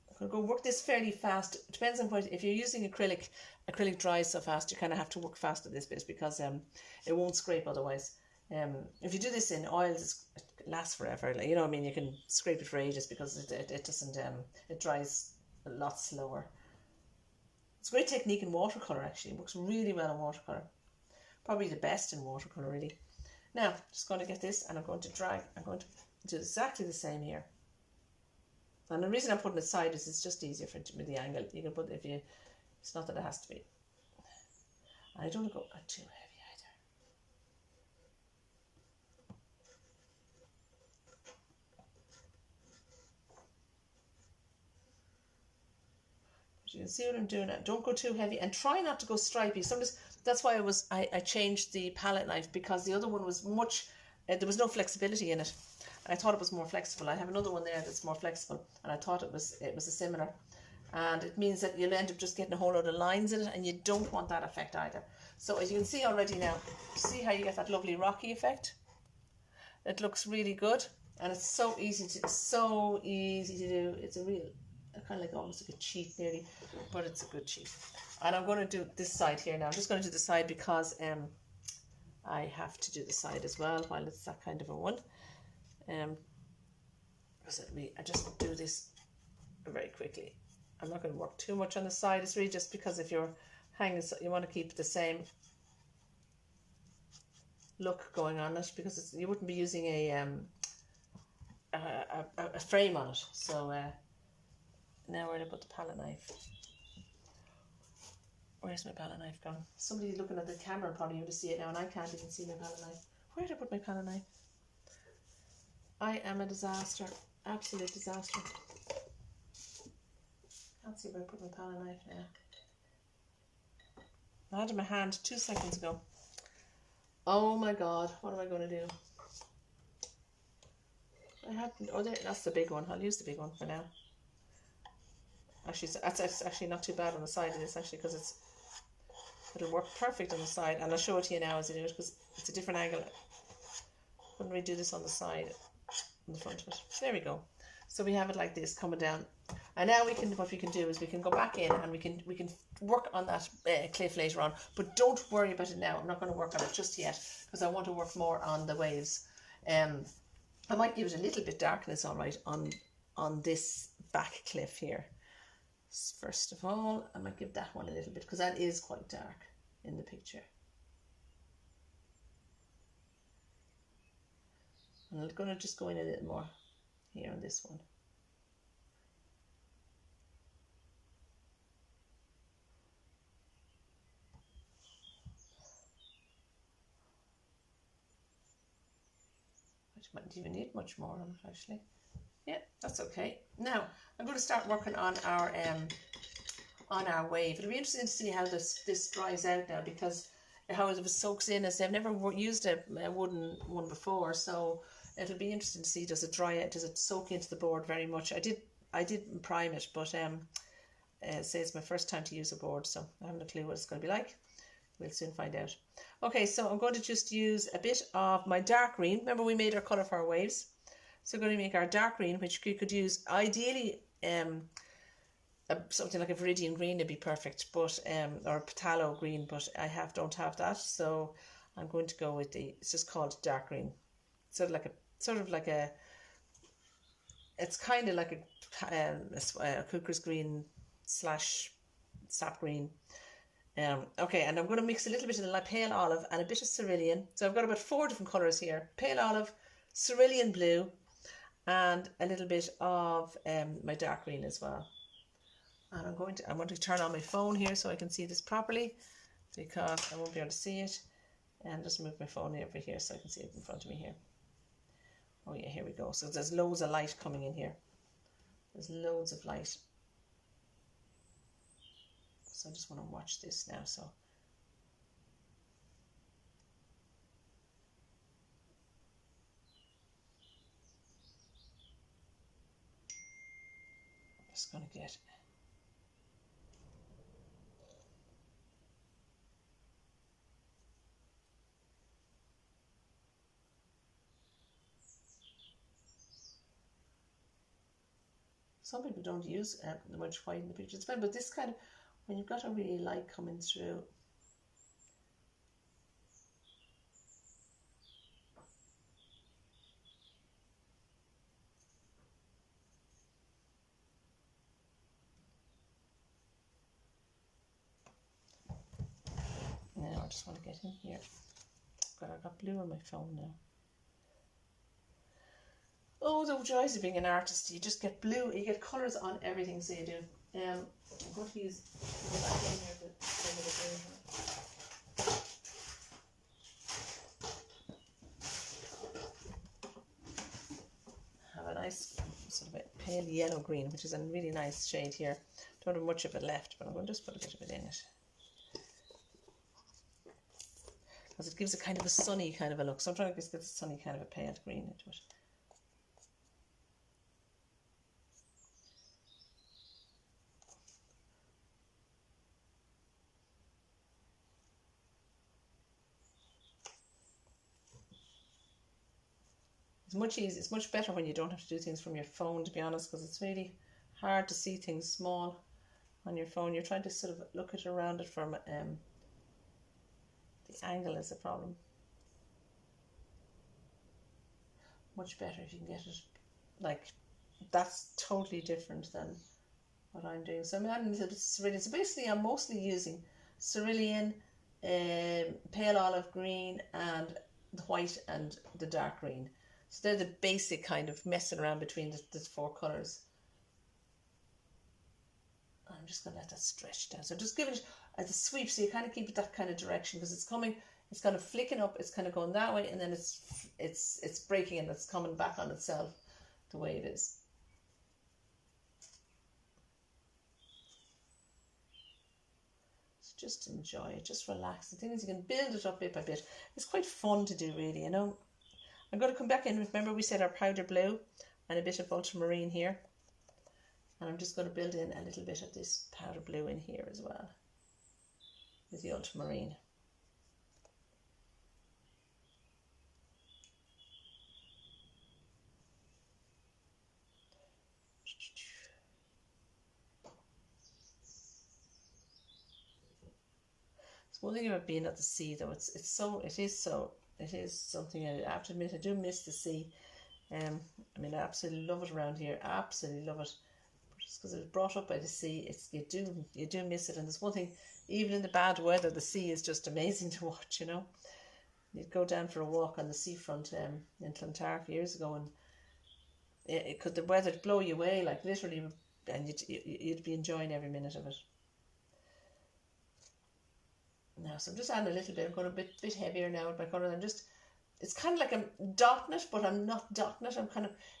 I'm going to go work this fairly fast. It depends on what, if you're using acrylic dries so fast, you kind of have to work fast at this bit because it won't scrape otherwise. If you do this in oils, it lasts forever. You know what I mean? You can scrape it for ages because it doesn't, it dries a lot slower. It's a great technique in watercolour actually. It works really well in watercolour. Probably the best in watercolour really. Now, just going to get this, and I'm going to do exactly the same here. And the reason I'm putting it side is it's just easier with the angle. You can put it's not that it has to be. I don't want to go too heavy either. But you can see what I'm doing. Don't go too heavy, and try not to go stripy. That's why I changed the palette knife, because the other one was there was no flexibility in it. I thought it was more flexible. I have another one there that's more flexible, and I thought it was a similar. And it means that you'll end up just getting a whole load of lines in it, and you don't want that effect either. So as you can see already now, see how you get that lovely rocky effect? It looks really good, and it's so easy to do. It's a real, kind of like almost like a cheat nearly, but it's a good cheat. And I'm going to do this side here now. I'm just going to do the side because I have to do the side as well while it's that kind of a one. I just do this very quickly. I'm not going to work too much on the side. It's really just because if you're hanging, you want to keep the same look going on it, because you wouldn't be using a frame on it. So now we're going to put the palette knife. Where's my palette knife gone? Somebody looking at the camera probably able to see it now, and I can't even see my palette knife. Where did I put my palette knife? I am a disaster. Absolute disaster. Can't see where I put my palette knife now. I had it in my hand 2 seconds ago. Oh my god, what am I going to do? That's the big one. I'll use the big one for now. Actually, that's actually not too bad on the side of this, actually, because it'll work perfect on the side. And I'll show it to you now as I do it, because it's a different angle. Couldn't really do this on the side, on the front of it. There we go. So we have it like this coming down. And now what we can do is we can go back in and we can work on that cliff later on. But don't worry about it now. I'm not going to work on it just yet because I want to work more on the waves. I might give it a little bit darkness, all right, on this back cliff here. First of all, I might give that one a little bit because that is quite dark in the picture. And I'm going to just go in a little more here on this one. I might even need much more on it actually. Yeah, that's okay. Now I'm going to start working on our wave. It'll be interesting to see how this dries out now, because how it soaks in, as I've never used a wooden one before, so it'll be interesting to see, does it dry out, does it soak into the board very much. I did prime it, but say it's my first time to use a board, so I haven't a clue what it's going to be like. We'll soon find out. Okay, so I'm going to just use a bit of my dark green. Remember we made our colour for our waves, so we're going to make our dark green, which you could use ideally something like a viridian green would be perfect, but or phthalo green, but I don't have that, so I'm going to go with it's just called dark green. It's kind of like a cooker's green / sap green. Okay, and I'm going to mix a little bit of the pale olive and a bit of cerulean. So I've got about 4 different colours here: pale olive, cerulean blue, and a little bit of my dark green as well. And I want to turn on my phone here so I can see this properly, because I won't be able to see it. And just move my phone over here so I can see it in front of me here. Oh yeah, here we go. So there's loads of light coming in here. There's loads of light. So I just want to watch this now. So I'm just going to get some people don't use much white in the pictures, but this kind of, when you've got a really light coming through. Now I just want to get in here. I've got blue on my phone now. Oh, the joys of being an artist. You just get blue, you get colours on everything, so you do. I'm going to use have a nice sort of a pale yellow green, which is a really nice shade here. Don't have much of it left, but I'm going to just put a bit of it in it, because it gives a kind of a sunny kind of a look. So I'm trying to just get a sunny kind of a pale green into it. It's much better when you don't have to do things from your phone, to be honest, because it's really hard to see things small on your phone. You're trying to sort of look at around it from the angle is a problem. Much better if you can get it like that's totally different than what I'm doing. So I'm adding a little bit of cerulean. So basically I'm mostly using cerulean, pale olive green, and the white and the dark green. So they're the basic kind of messing around between the 4 colours. I'm just going to let that stretch down. So just give it a sweep, so you kind of keep it that kind of direction, because it's coming, it's kind of flicking up, it's kind of going that way, and then it's breaking and it's coming back on itself the way it is. So just enjoy it, just relax. The thing is, you can build it up bit by bit. It's quite fun to do, really, you know. I'm going to come back in. Remember we said our powder blue and a bit of ultramarine here, and I'm just going to build in a little bit of this powder blue in here as well with the ultramarine. It's one thing about being at the sea, though. It is something I have to admit. I do miss the sea. I mean, I absolutely love it around here. Absolutely love it. But just because I was brought up by the sea, you do miss it. And there's one thing, even in the bad weather, the sea is just amazing to watch. You know, you'd go down for a walk on the seafront in Clontarf years ago, and it could the weather blow you away, like literally, and you'd be enjoying every minute of it. Now, so I'm just adding a little bit. I'm going a bit heavier now with my colour. It's kind of like I'm dotting it, but I'm not dotting it.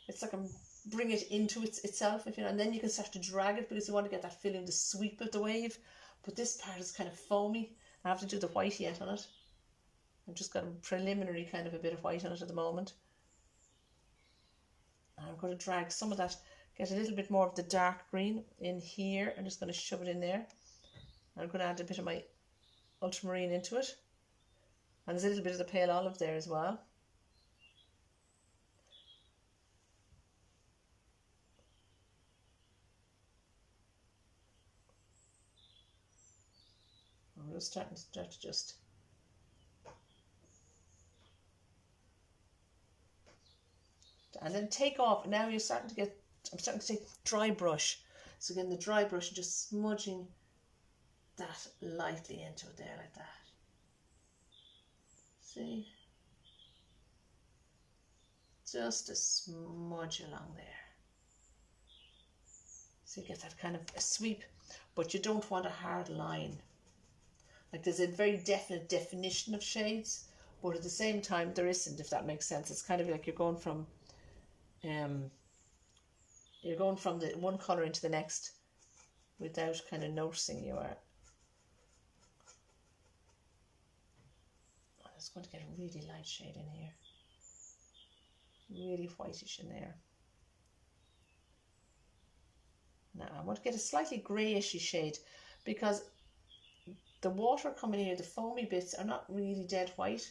It's like I'm bringing it into itself, if you know, and then you can start to drag it because you want to get that feeling, the sweep of the wave. But this part is kind of foamy. I have to do the white yet on it. I've just got a preliminary kind of a bit of white on it at the moment. And I'm going to drag some of that, get a little bit more of the dark green in here. I'm just going to shove it in there. I'm going to add a bit of my ultramarine into it, and there's a little bit of the pale olive there as well. I'm just starting to just and then take off. Now I'm starting to take dry brush. So again, the dry brush, just smudging that lightly into it there, like that. See? Just a smudge along there. So you get that kind of a sweep, but you don't want a hard line. Like there's a very definite definition of shades, but at the same time there isn't, if that makes sense. It's kind of like you're going from the one colour into the next without kind of noticing you are. It's going to get a really light shade in here, really whitish in there. Now I want to get a slightly greyish shade because the water coming here, the foamy bits are not really dead white.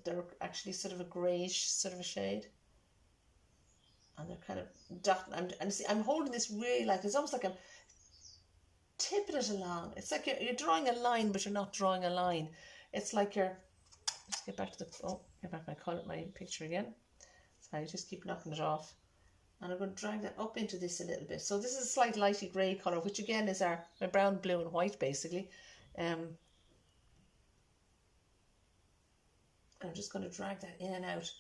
They're actually sort of a greyish sort of a shade, and they're kind of dotting. And see, I'm holding this really like it's almost like I'm tipping it along. It's like you're drawing a line, but you're not drawing a line. It's like let's get back to my picture again. So I just keep knocking it off, and I'm going to drag that up into this a little bit. So this is a slight lighty grey colour, which again is my brown, blue and white basically. I'm just going to drag that in and out.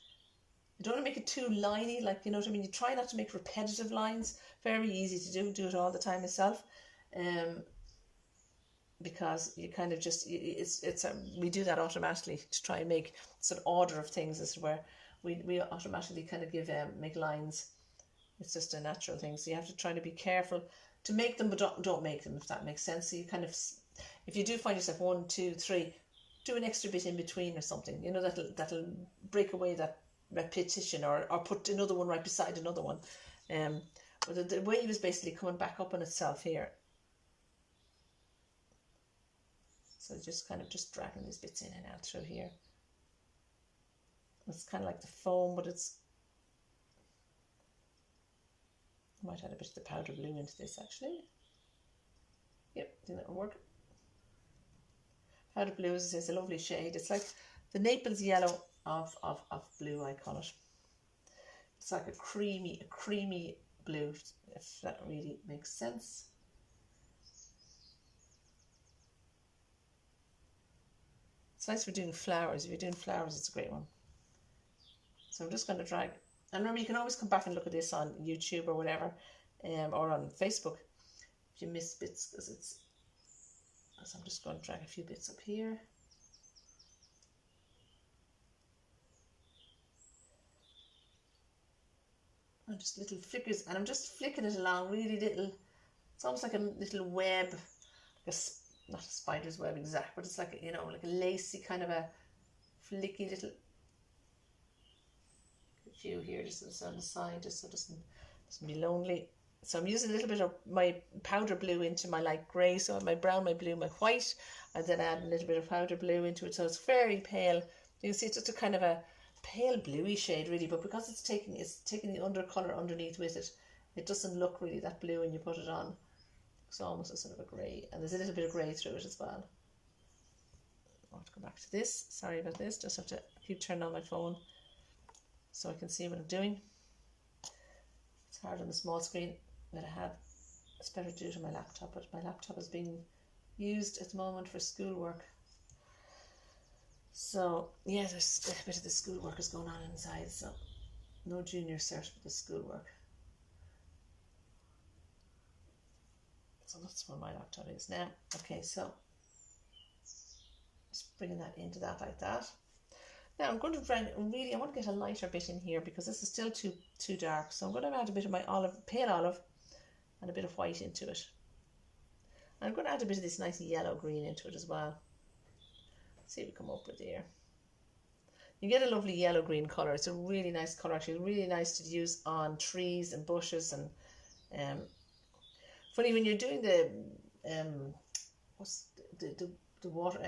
You don't want to make it too liney, like, you know what I mean? You try not to make repetitive lines. Very easy to do it all the time myself. Because you kind of just we do that automatically to try and make sort of order of things, as where we automatically kind of make lines. It's just a natural thing, so you have to try to be careful to make them, but don't make them, if that makes sense. So you kind of, if you do find yourself 1, 2, 3, do an extra bit in between or something, you know, that'll break away that repetition, or put another one right beside another one. But the wave is basically coming back up on itself here. So just kind of just dragging these bits in and out through here. It's kind of like the foam, but I might add a bit of the powder blue into this actually. Yep, I think that will work. Powder blue is a lovely shade. It's like the Naples yellow of blue, I call it. It's like a creamy blue, if that really makes sense. It's nice for doing flowers. If you're doing flowers, it's a great one. So I'm just going to drag. And remember, you can always come back and look at this on YouTube or whatever, or on Facebook if you miss bits, because so I'm just going to drag a few bits up here. And just little flickers, and I'm just flicking it along really little. It's almost like a little web, like not a spider's web exact, but it's like, you know, like a lacy kind of a flicky little few here, just on the side, just so it doesn't be lonely. So I'm using a little bit of my powder blue into my light grey, so my brown, my blue, my white, and then add a little bit of powder blue into it, so it's very pale. You can see it's just a kind of a pale bluey shade really, but because it's taking the undercolour underneath with it, it doesn't look really that blue when you put it on. It's almost a sort of a grey, and there's a little bit of grey through it as well. I want to go back to this. Sorry about this. Just have to keep turning on my phone so I can see what I'm doing. It's hard on the small screen that I have. It's better to do it on my laptop, but my laptop is being used at the moment for schoolwork. So yeah, there's a bit of the schoolwork is going on inside, so no junior cert with the schoolwork. So that's where my laptop is now. Okay, so just bringing that into that like that. Now I'm going to I want to get a lighter bit in here because this is still too dark. So I'm going to add a bit of my pale olive and a bit of white into it. And I'm going to add a bit of this nice yellow green into it as well. Let's see what we come up with here. You get a lovely yellow green colour. It's a really nice colour actually, really nice to use on trees and bushes. And funny when you're doing the the water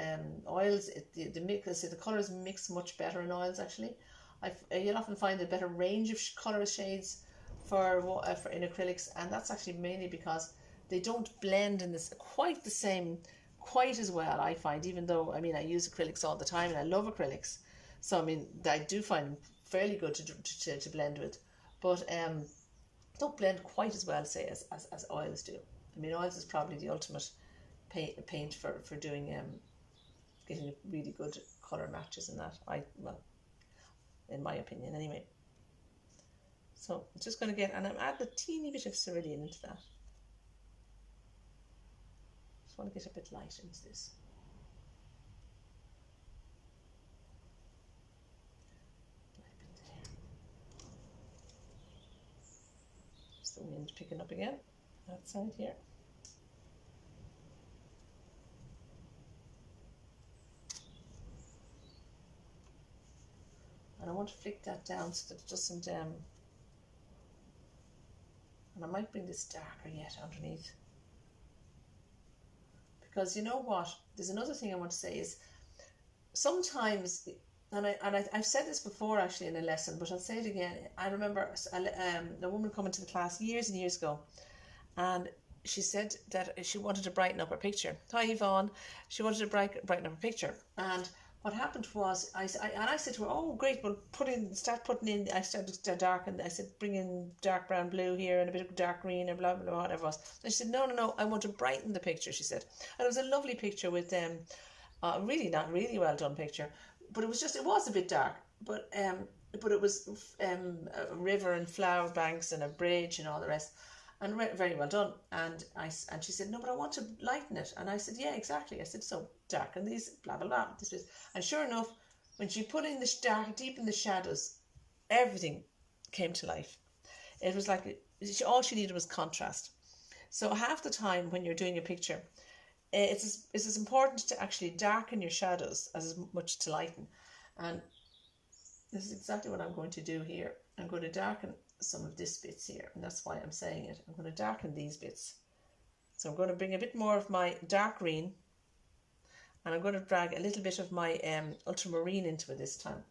oils, the colours mix much better in oils actually. You'll often find a better range of colour shades for in acrylics, and that's actually mainly because they don't blend in this quite as well, I find, even though I mean I use acrylics all the time and I love acrylics, so I mean I do find them fairly good to blend with, but don't blend quite as well, say, as oils do. I mean oils is probably the ultimate paint for doing getting really good colour matches in that, in my opinion anyway. So I'm just going to get, and I'm adding a teeny bit of cerulean into that. Just want to get a bit light into this. Just the wind picking up again outside here. And I want to flick that down so that it doesn't, and I might bring this darker yet underneath. Because you know what, there's another thing I want to say is, sometimes, I've said this before actually in a lesson, but I'll say it again. I remember a woman coming to the class years and years ago, and she said that she wanted to brighten up her picture. Hi Yvonne, she wanted to brighten up her picture, and what happened was, I said to her, oh great, well start putting in, I started to darken, I said bring in dark brown blue here and a bit of dark green or blah blah blah, whatever it was. And she said no, I want to brighten the picture, she said. And it was a lovely picture with really not really well done picture, but it was a bit dark, but it was a river and flower banks and a bridge and all the rest, and very well done. And she said, no, but I want to lighten it. And I said, yeah, exactly. I said, so darken these, blah blah blah, this bit. And sure enough, when she put in the dark deep in the shadows, everything came to life. It was like all she needed was contrast. So half the time when you're doing a picture, it's as important to actually darken your shadows as much to lighten. And this is exactly what I'm going to do here. I'm going to darken some of this bits here, and that's why I'm saying it. I'm going to darken these bits. So I'm going to bring a bit more of my dark green, and I'm going to drag a little bit of my ultramarine into it this time,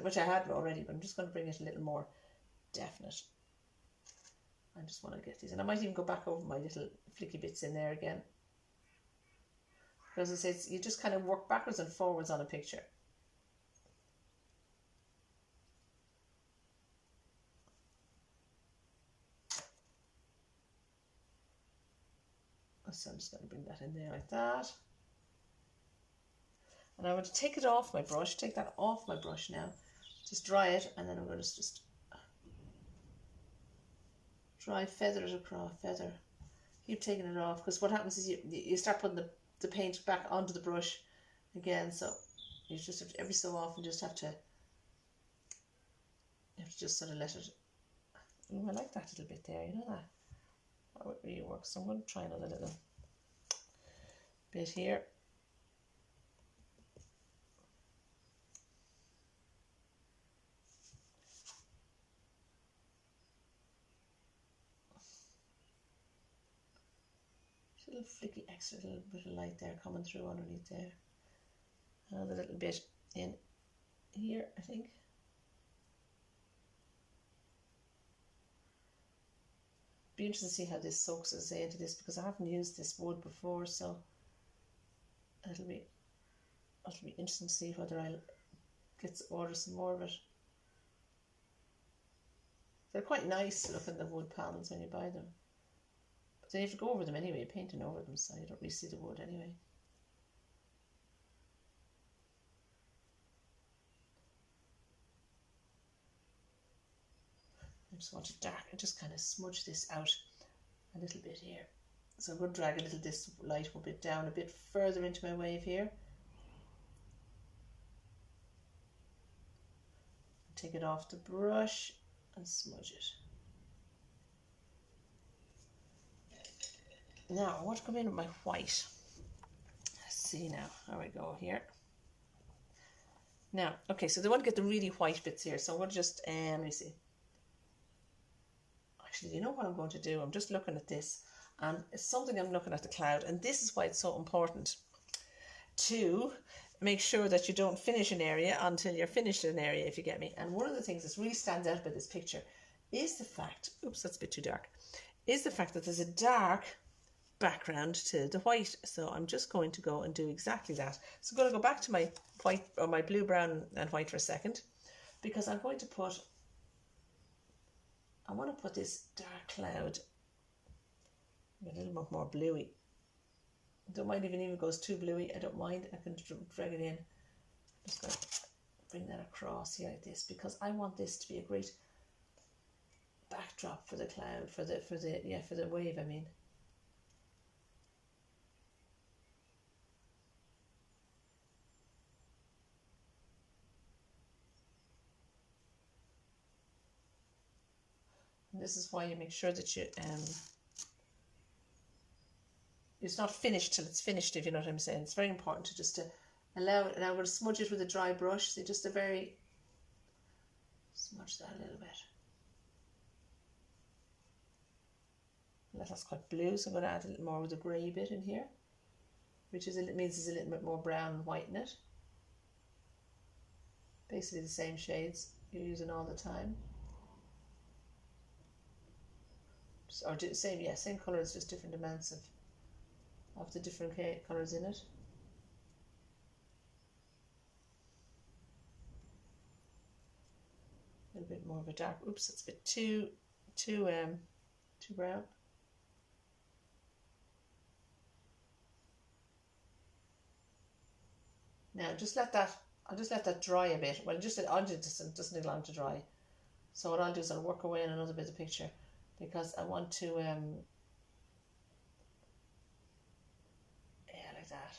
which I had already, but I'm just going to bring it a little more definite. I just want to get these, and I might even go back over my little flicky bits in there again. Because I say, you just kind of work backwards and forwards on a picture. So I'm just going to bring that in there like that. And I'm going to take it off my brush, take that off my brush now. Just dry it, and then I'm going to just feather it across, feather. Keep taking it off, because what happens is you start putting the paint back onto the brush again, so you just have to, every so often, you have to just sort of let it. I like that little bit there, you know that. How it really works. So I'm going to try another little bit here. Just a little flicky extra little bit of light there coming through underneath there. Another little bit in here, I think. be interested to see how this soaks as I say into this, because I haven't used this wood before, so it'll be interesting to see whether I'll order some more of it. They're quite nice looking, the wood panels, when you buy them. But then you have to go over them anyway, painting over them, so you don't really see the wood anyway. I just want to dark, I just kind of smudge this out a little bit here. So I'm going to drag a little this light a bit down, a bit further into my wave here. Take it off the brush and smudge it. Now I want to come in with my white. Let's see now. There we go here. Now, okay, so they want to get the really white bits here. So I'm going to just, let me see. Actually, you know what I'm going to do? I'm just looking at this, and it's something I'm looking at the cloud, and this is why it's so important to make sure that you don't finish an area until you're finished an area, if you get me. And one of the things that really stands out about this picture is the fact, oops, that's a bit too dark, is the fact that there's a dark background to the white. So I'm just going to go and do exactly that. So I'm going to go back to my white, or my blue, brown and white for a second, because I'm going to put, I want to put this dark cloud a little bit more bluey. Don't mind if it even goes too bluey, I don't mind. I can drag it in. I'm just going to bring that across here like this, because I want this to be a great backdrop for the cloud, for the wave, I mean. And this is why you make sure that you it's not finished till it's finished, if you know what I'm saying. It's very important to just allow it. And I'm going to smudge it with a dry brush. So just smudge that a little bit. That's quite blue, so I'm going to add a little more with the grey bit in here, which means there's a little bit more brown and white in it. Basically the same shades you're using all the time. Same colours, just different amounts of the different colours in it. A little bit more of a dark, oops, it's a bit too brown. Now I'll just let that dry a bit. Well, it doesn't need long to dry. So what I'll do is I'll work away on another bit of the picture, because I want to like that.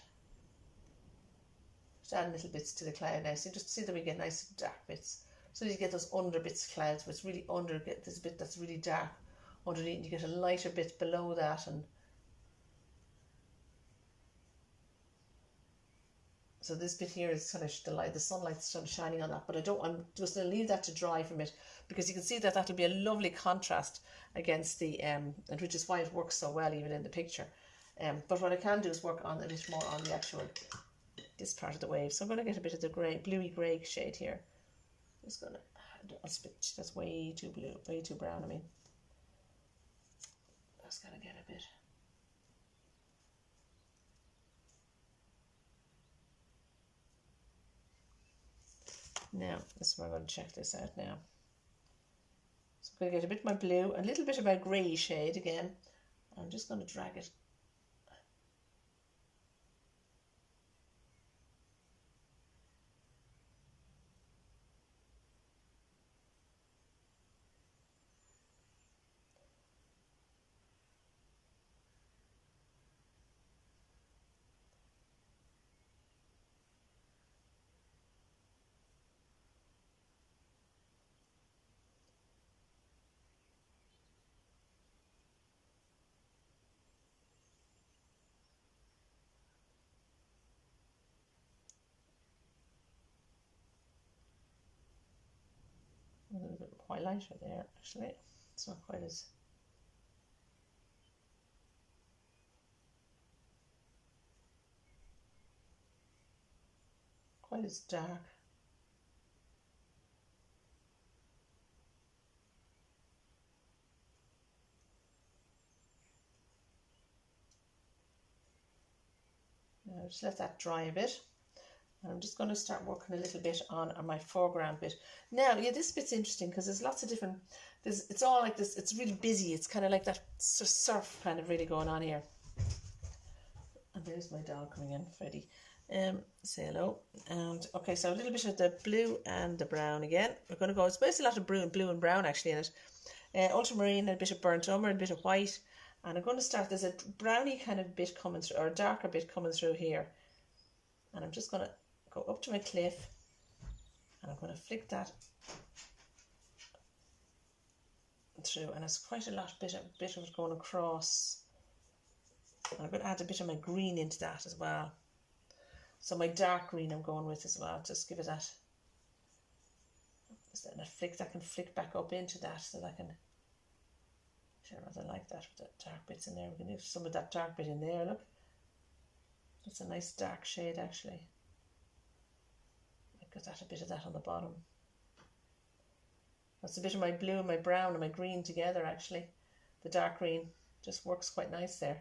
Just add little bits to the cloud now. So just see that we get nice dark bits. So you get those under bits of clouds, where it's really under, get this bit that's really dark underneath, and you get a lighter bit below that, and so this bit here is kind of the sunlight's sort of shining on that, but I'm just going to leave that to dry from it, because you can see that that'll be a lovely contrast against the and which is why it works so well even in the picture. But what I can do is work on a bit more on the actual this part of the wave. So I'm going to get a bit of the bluey grey shade here. Just going to, that's way too blue, way too brown. I mean, that's going to get a bit. Now, this is where I'm going to check this out now. So I'm going to get a bit of my blue, a little bit of my grey shade again. I'm just going to drag it. A little bit highlighter there, actually. It's not quite as dark. just let that dry a bit. And I'm just going to start working a little bit on my foreground bit. Now, yeah, this bit's interesting because there's lots of different, it's all like this, it's really busy. It's kind of like that surf kind of really going on here. And there's my dog coming in, Freddie. Say hello. And okay, so a little bit of the blue and the brown again. We're going to go, it's basically a lot of blue and brown actually in it. Ultramarine and a bit of burnt umber and a bit of white. And I'm going to start, there's a browny kind of bit coming through, or a darker bit coming through here. And I'm just going to go up to my cliff and I'm going to flick that through, and it's quite a lot bit of it going across. And I'm going to add a bit of my green into that as well. So my dark green I'm going with as well, just give it that, and I can flick back up into that so that I can, sure, I like that with the dark bits in there. We can do some of that dark bit in there, look. That's a nice dark shade actually. Got that, a bit of that on the bottom. That's a bit of my blue and my brown and my green together actually. The dark green just works quite nice there.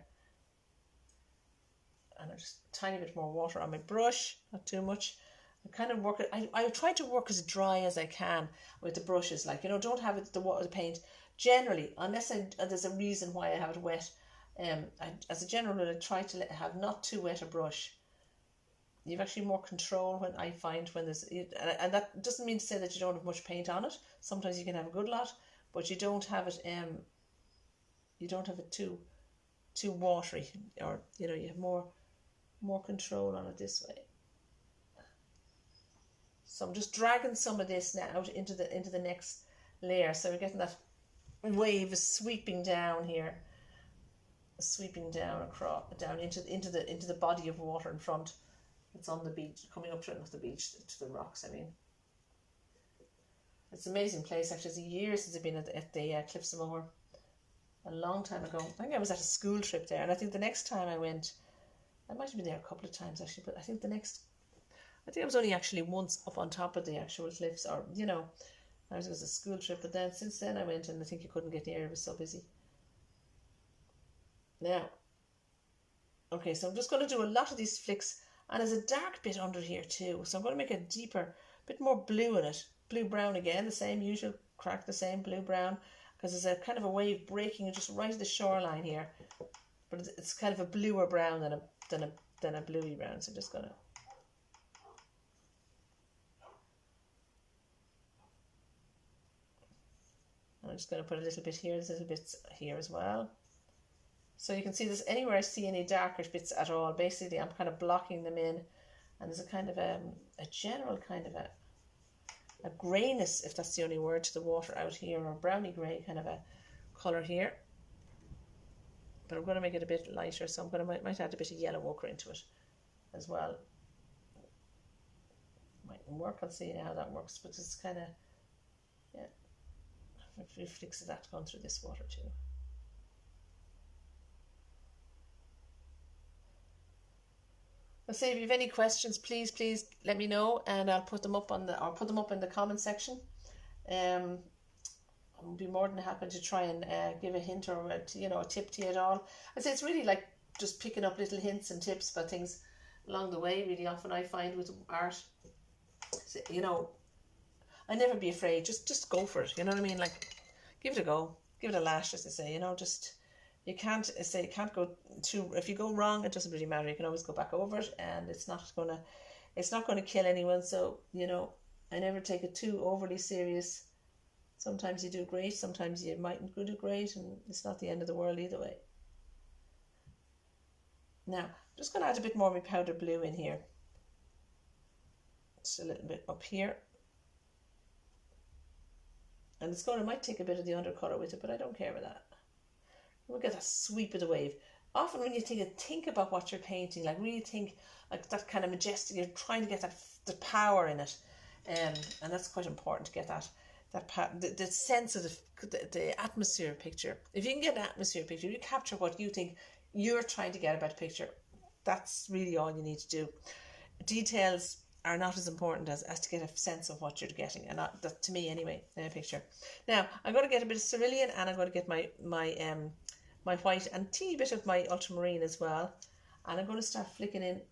And just a tiny bit more water on my brush, not too much. I kind of work it, I try to work as dry as I can with the brushes, like, you know, don't have it, the paint generally, unless there's a reason why I have it wet. As a general rule, I try to have not too wet a brush. You've actually more control when I find when there's, and that doesn't mean to say that you don't have much paint on it. Sometimes you can have a good lot, but you don't have it too watery, or you know, you have more control on it this way. So I'm just dragging some of this now out into the next layer. So we're getting that wave is sweeping down here, sweeping down across, down into the body of water in front. It's on the beach, coming up to it, not the beach, to the rocks, I mean. It's an amazing place, actually. It's years since I've been at the Cliffs of Moher. A long time ago. I think I was at a school trip there, and I think the next time I went, I might have been there a couple of times actually, but I think I was only actually once up on top of the actual cliffs, or, you know, it was a school trip, but then since then I went, and I think you couldn't get near, it was so busy. Now, okay, so I'm just going to do a lot of these flicks. And there's a dark bit under here too. So I'm going to make a deeper, bit more blue in it. Blue-brown again, the same usual crack, the same blue-brown. Because there's a kind of a wave breaking just right at the shoreline here. But it's kind of a bluer brown than a bluey brown. So I'm just going to... I'm just going to put a little bit here, there's a little bit here as well. So you can see this, anywhere I see any darker bits at all, basically I'm kind of blocking them in. And there's a kind of a general kind of a greyness, if that's the only word, to the water out here, or browny grey kind of a colour here. But I'm going to make it a bit lighter, so I'm going to might add a bit of yellow ochre into it as well. Mightn't work, I'll see how that works, but it's kind of, yeah, a few flicks of that going through this water too. I'll say if you have any questions, please let me know, and I'll put them up in the comment section. I'll be more than happy to try and give a hint or a tip to you at all. I'd say it's really like just picking up little hints and tips about things along the way. Really often I find with art, you know, I never be afraid. Just go for it. You know what I mean? Like, give it a go, give it a lash, as they say. You know, just. You can't go too. If you go wrong, it doesn't really matter. You can always go back over it, and it's not gonna kill anyone. So, you know, I never take it too overly serious. Sometimes you do great, sometimes you mightn't do great, and it's not the end of the world either way. Now, I'm just gonna add a bit more of my powder blue in here. Just a little bit up here, and it might take a bit of the undercolor with it, but I don't care about that. Look at that sweep of the wave. Often when you think about what you're painting, like really think like that kind of majestic, you're trying to get the power in it, and that's quite important to get the sense of the atmosphere picture. If you can get an atmosphere picture, you capture what you think you're trying to get about a picture. That's really all you need to do. Details are not as important as to get a sense of what you're getting, and that, to me anyway, in a picture. Now I'm going to get a bit of cerulean, and I'm going to get my white and a teeny bit of my ultramarine as well, and I'm going to start flicking in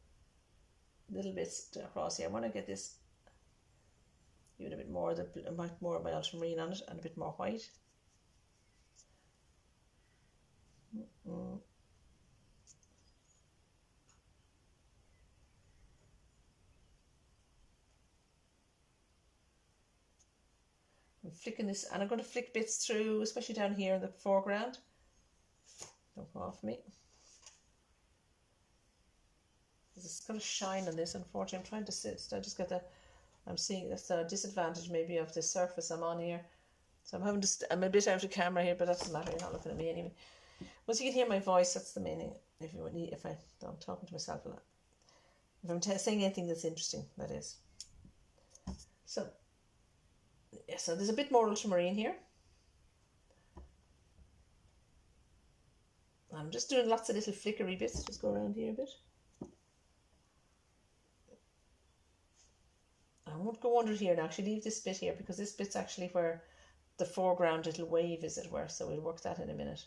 little bits across here. I want to get this even a bit more, more of my ultramarine on it and a bit more white. I'm flicking this, and I'm going to flick bits through, especially down here in the foreground. Don't go off me. It's got a shine on this, unfortunately. I'm trying to sit, I just got the, I'm seeing that's a disadvantage maybe of the surface I'm on here. So I'm having to, I'm a bit out of camera here, but that doesn't matter, you're not looking at me anyway. Once you can hear my voice, that's the main thing. If I'm talking to myself a lot. If I'm saying anything that's interesting, that is. So, yeah, so there's a bit more ultramarine here. I'm just doing lots of little flickery bits. Just go around here a bit. I won't go under here now. Actually, leave this bit here because this bit's actually where the foreground little wave is, as it were. So we'll work that in a minute.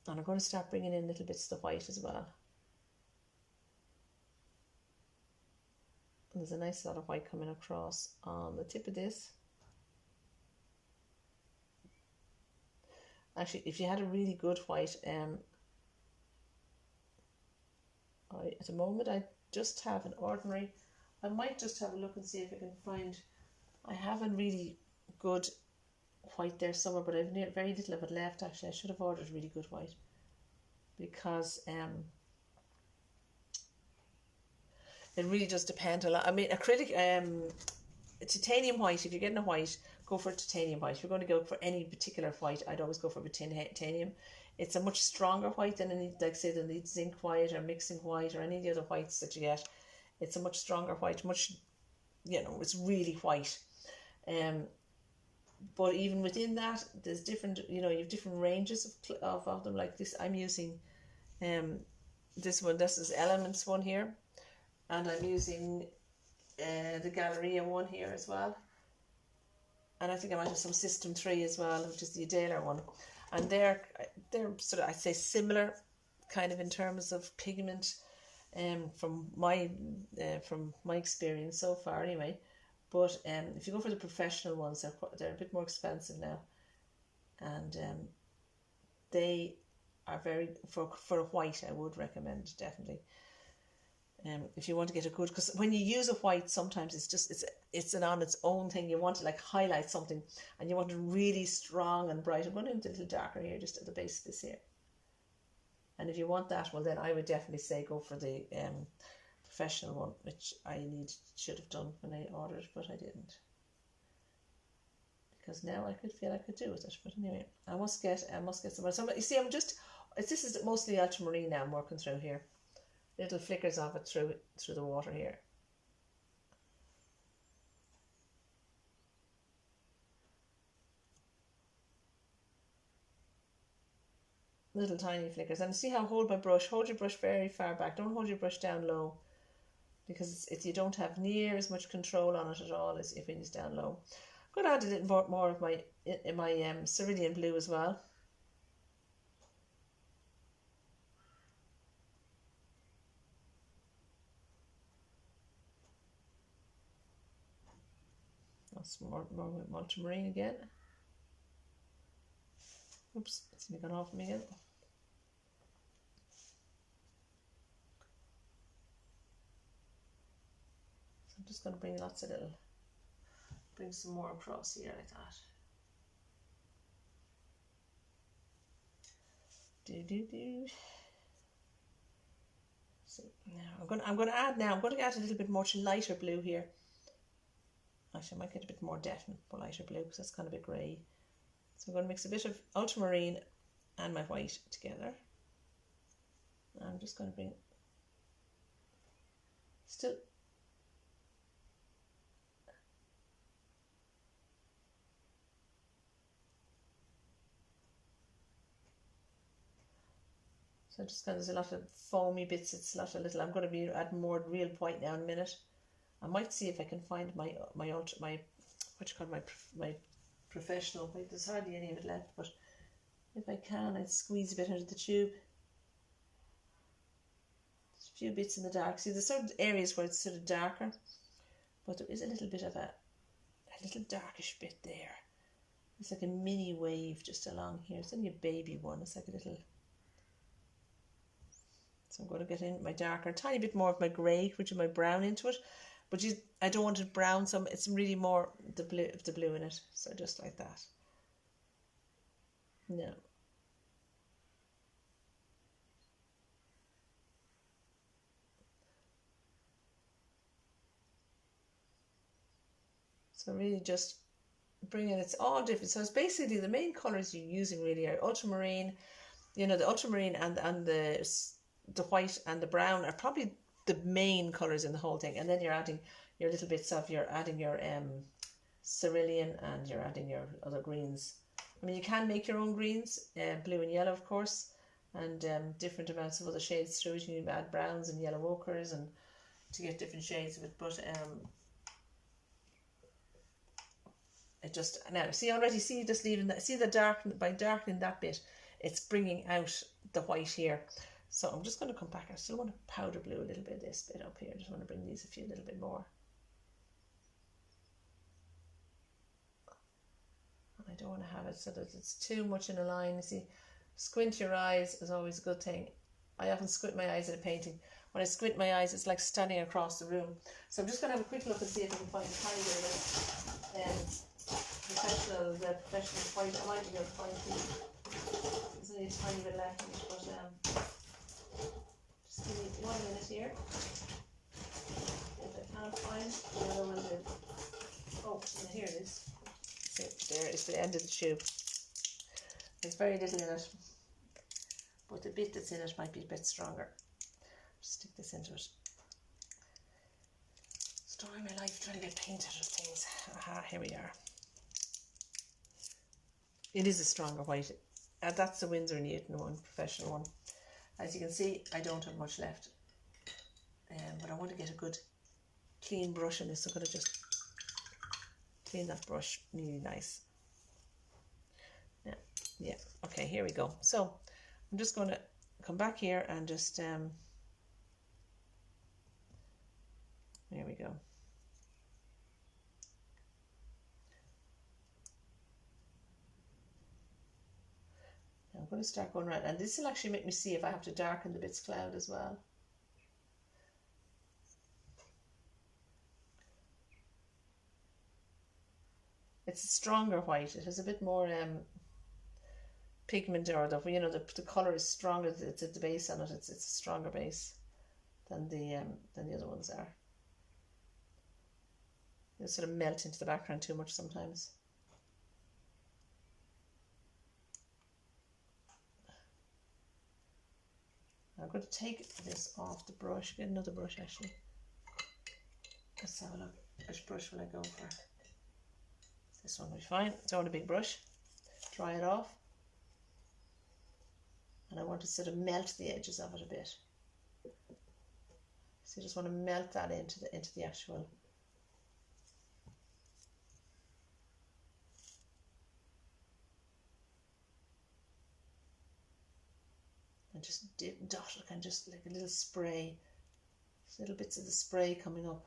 And I'm going to start bringing in little bits of the white as well. And there's a nice lot of white coming across on the tip of this. Actually, if you had a really good white, at the moment I just have an ordinary. I might just have a look and see if I can find. I have a really good white there somewhere, but I've very little of it left. Actually, I should have ordered really good white because it really does depend a lot. I mean, acrylic, titanium white. If you're getting a white, go for titanium white. If you're going to go for any particular white, I'd always go for titanium. It's a much stronger white than any, like say, than the zinc white or mixing white or any of the other whites that you get. It's a much stronger white, much, it's really white. But even within that, there's different, you have different ranges of them. Like this, I'm using this one. This is Elements one here, and I'm using the Galleria one here as well. And I think I might have some System 3 as well, which is the Adaler one. And they're sort of, I'd say, similar kind of in terms of pigment from my experience so far anyway. But if you go for the professional ones, they're a bit more expensive now. And they are very, for a white, I would recommend definitely. If you want to get a good, because when you use a white, sometimes it's on its own thing. You want to like highlight something, and you want it really strong and bright. I'm going to do a little darker here, just at the base of this here. And if you want that, well, then I would definitely say go for the professional one, which I should have done when I ordered, but I didn't. Because now I could feel I could do with it. But anyway, I must get some. So you see, this is mostly ultramarine now I'm working through here. Little flickers of it through the water here. Little tiny flickers. And see how I hold my brush. Hold your brush very far back. Don't hold your brush down low, because you don't have near as much control on it at all as if it is down low. I'm going to add a little more of my cerulean blue as well. That's more ultramarine again. Oops, it's gone off me again. So I'm just going to bring some more across here like that. So now I'm going to add a little bit more lighter blue here. Actually, I might get a bit more definite lighter blue because that's kind of a bit grey. So I'm going to mix a bit of ultramarine and my white together. I'm just going to bring still. So just kind of, there's a lot of foamy bits. It's a lot of little. I'm going to be adding more real white now in a minute. I might see if I can find my professional white. There's hardly any of it left, but if I can, I'd squeeze a bit out of the tube. few bits in the dark. See, there's certain areas where it's sort of darker, but there is a little bit of a little darkish bit there. It's like a mini wave just along here. It's only a baby one. It's like a little. So I'm going to get in my darker, a tiny bit more of my grey, which is my brown into it. But I don't want it brown, so it's really more the blue in it. So just like that. No. So really just bringing, it's all different. So it's basically the main colours you're using really are ultramarine. You know, the ultramarine and the white and the brown are probably the main colours in the whole thing. And then you're adding your little bits of, you're adding your cerulean, and you're adding your other greens. I mean, you can make your own greens, blue and yellow, of course, and different amounts of other shades through it. You can add browns and yellow ochres and to get different shades of it. But it just, now see already, see just leaving that, see the by darkening that bit, it's bringing out the white here. So I'm just going to come back. I still want to powder blue a little bit, this bit up here. I just want to bring these a little bit more. I don't want to have it so that it's too much in a line. You see, squint your eyes is always a good thing. I often squint my eyes at a painting. When I squint my eyes, it's like standing across the room. So I'm just going to have a quick look and see if I can find a tiny bit of professional white. I might be able to find there's only a tiny bit left in it, but just give me 1 minute here. If I can't find the other one, oh, here it is. So there is the end of the tube. There's very little in it, but the bit that's in it might be a bit stronger. Just stick this into it. Story of my life trying to get paint out of things. Aha, here we are. It is a stronger white. That's the Winsor & Newton one, professional one. As you can see, I don't have much left. But I want to get a good clean brush in this. So I'm going to just clean that brush really nice. Yeah, okay, here we go. So I'm just going to come back here and just, there we go. I'm going to start going around, and this will actually make me see if I have to darken the bits cloud as well. It's a stronger white. It has a bit more pigment, or the color is stronger. It's at the base on it. It's a stronger base than the other ones are. They sort of melt into the background too much sometimes. I'm going to take this off the brush. Get another brush actually. Let's have a look. Which brush will I go for? This one will be fine. Don't want a big brush. Dry it off. And I want to sort of melt the edges of it a bit. So you just want to melt that into the actual. And just dot it, and just like a little spray. Just little bits of the spray coming up.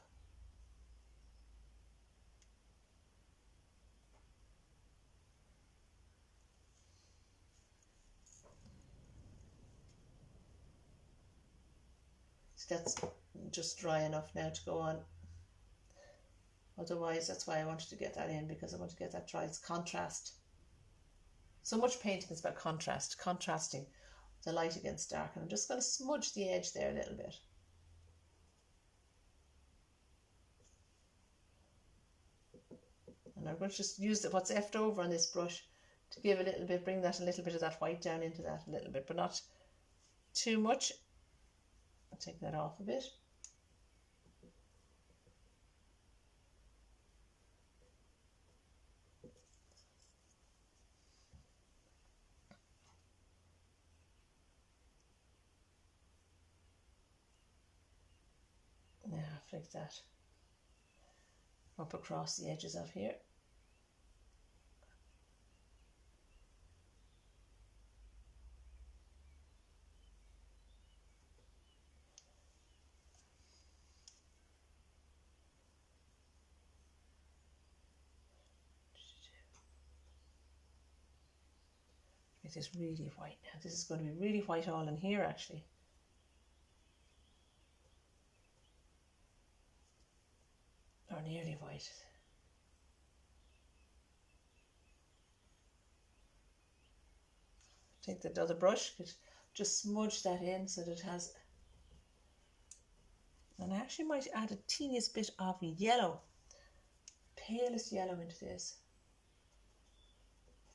That's just dry enough now to go on. Otherwise, that's why I wanted to get that in, because I want to get that dry. It's contrast. So much painting is about contrast, contrasting the light against dark. And I'm just going to smudge the edge there a little bit. And I'm going to just use what's left over on this brush to give a little bit, bring that a little bit of that white down into that a little bit, but not too much. I'll take that off a bit. Now flick that up across the edges of here. It is really white now. This is going to be really white all in here actually. Or nearly white. Take the other brush, just smudge that in so that it has, and I actually might add a teeniest bit of yellow, palest yellow into this.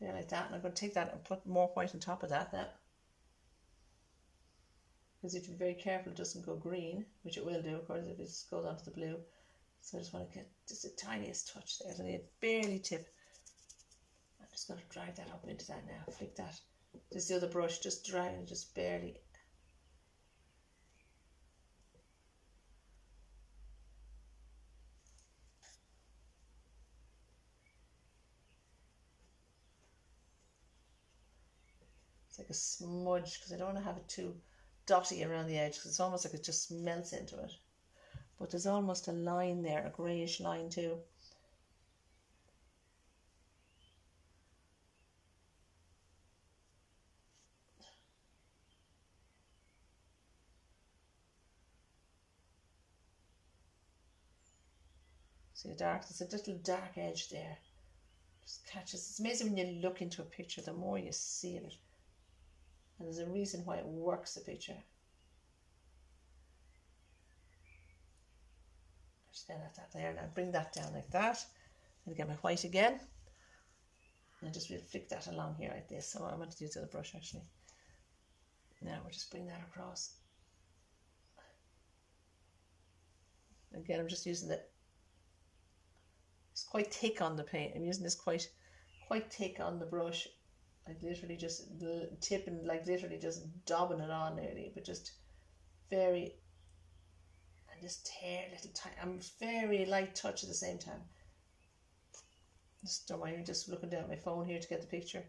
There, like that, and I'm going to take that and put more white on top of that now. Because you have to be very careful it doesn't go green, which it will do, of course, if it just goes onto the blue. So I just want to get just the tiniest touch there. So I need to barely tip. I'm just going to drag that up into that now. Flick that. Just the other brush, just drag it, just barely. It's like a smudge because I don't want to have it too dotty around the edge because it's almost like it just melts into it. But there's almost a line there, a greyish line too. See the dark, there's a little dark edge there. Just catches. It's amazing when you look into a picture, the more you see of it. And there's a reason why it works, the picture. Just get at that there. Now bring that down like that. And get my white again. And just really flick that along here like this. So I'm going to use the other brush actually. Now we'll just bring that across. Again, I'm just using it's quite thick on the paint. I'm using this quite thick on the brush. Like literally just tipping, like literally just daubing it on nearly, but just very, and just tear little tiny. I'm very light touch at the same time. Just don't mind me just looking down at my phone here to get the picture.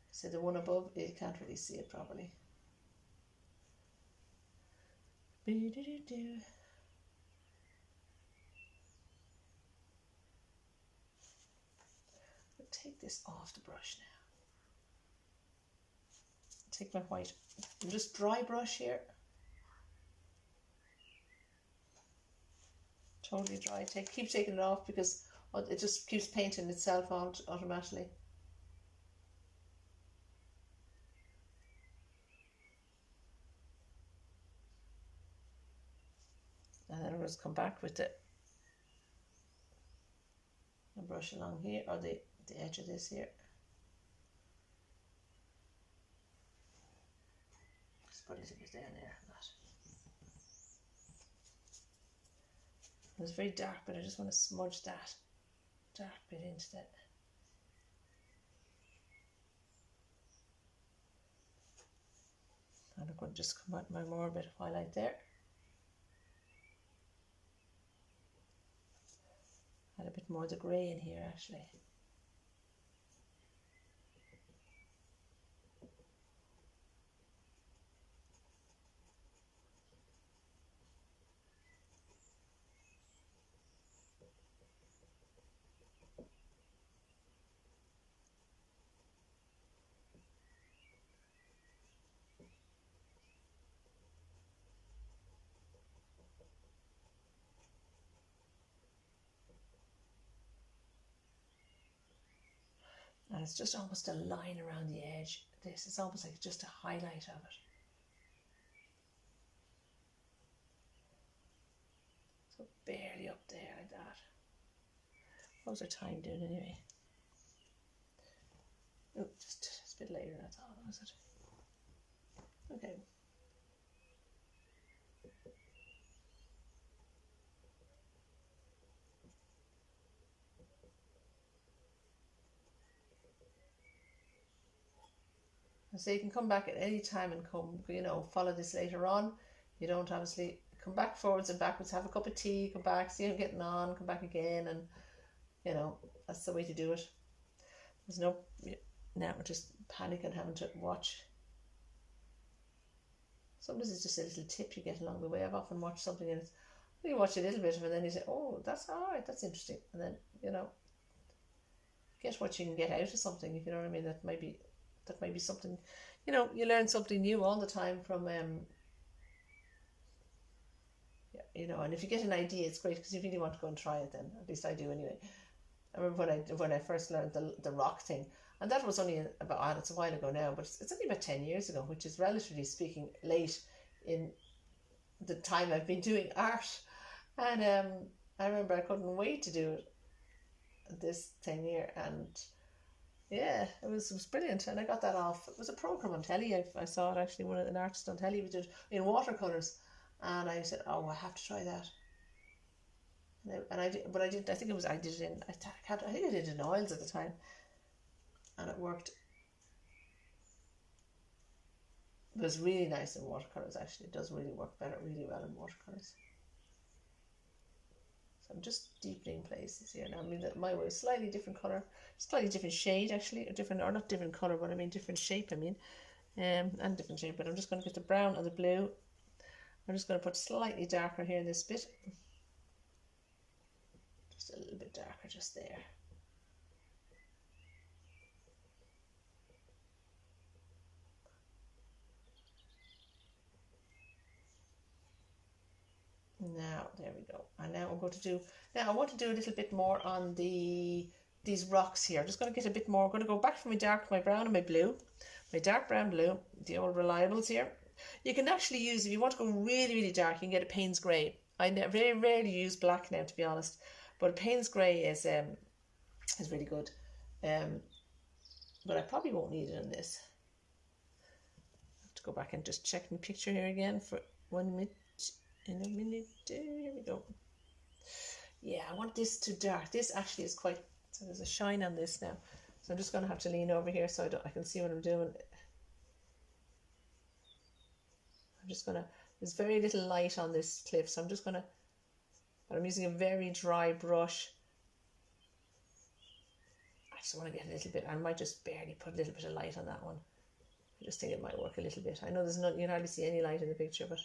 See the one above, you can't really see it properly. Take this off the brush now. Take my white, and just dry brush here. Totally dry. Keep taking it off because it just keeps painting itself out automatically. And then we'll just come back with it and brush along here, or the edge of this here. Just put a little bit down there. It was very dark, but I just want to smudge that dark bit into that. And I'm going to just come out my more bit of highlight there. Add a bit more of the grey in here actually. And it's just almost a line around the edge. This is almost like just a highlight of it. So barely up there like that. What was our time doing anyway? Oh, just a bit later, that's all, was it? Okay. So you can come back at any time and come, follow this later on. You don't obviously come back forwards and backwards, have a cup of tea, come back, see how you're getting on, come back again, and that's the way to do it. There's no, now we're just panicking having to watch. Sometimes it's just a little tip you get along the way. I've often watched something and you watch a little bit of it and then you say, oh, that's all right, that's interesting. And then, get what you can get out of something, if you know what I mean. That maybe that might be something, you know, you learn something new all the time from yeah, you know, and if you get an idea, it's great because you really want to go and try it. Then at least I do anyway. I remember when I first learned the rock thing, and that was only about, it's a while ago now, but it's only about 10 years ago, which is relatively speaking late in the time I've been doing art. And I remember I couldn't wait to do it this thing here, and yeah, it was brilliant. And I got that off. It was a program on telly. I saw it actually. An artist on telly did it in watercolors, and I said, "Oh, I have to try that." And I did, but I didn't. I think it was I did it in. I think I did it in oils at the time, and it worked. It was really nice in watercolors. Actually, it does really work better, really well in watercolors. So I'm just deepening places here now. I mean, my way is slightly different color, slightly different shade actually, or not different color, but I mean different shape. I mean, and different shape. But I'm just going to get the brown and the blue. I'm just going to put slightly darker here in this bit, just a little bit darker just there. Now, there we go. And now I'm going to do, now I want to do a little bit more on these rocks here. I'm just going to get a bit more. I'm going to go back from my brown and my blue, my dark brown blue, the old reliables here. You can actually use, if you want to go really, really dark, you can get a Payne's grey. I very rarely use black now, to be honest, but a Payne's grey is really good. But I probably won't need it in this. I have to go back and just check my picture here again for 1 minute. In a minute, here we go. Yeah, I want this to dark. This actually is quite, so there's a shine on this now. So I'm just going to have to lean over here so I can see what I'm doing. I'm just going to, there's very little light on this cliff, so I'm just going to, but I'm using a very dry brush. I just want to get a little bit, I might just barely put a little bit of light on that one. I just think it might work a little bit. I know there's not, you can hardly see any light in the picture, but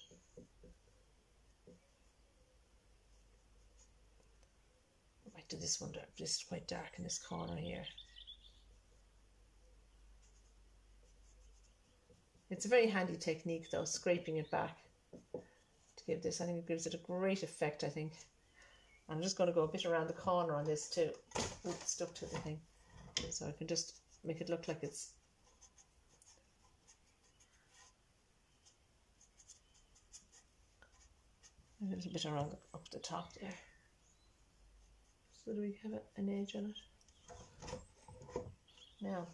do this one, this is quite dark in this corner here. It's a very handy technique though, scraping it back to give this. I think it gives it a great effect, I think. I'm just going to go a bit around the corner on this too. Ooh, it's stuck to the thing. So I can just make it look like it's a little bit around up the top there. So do we have an edge on it? Now,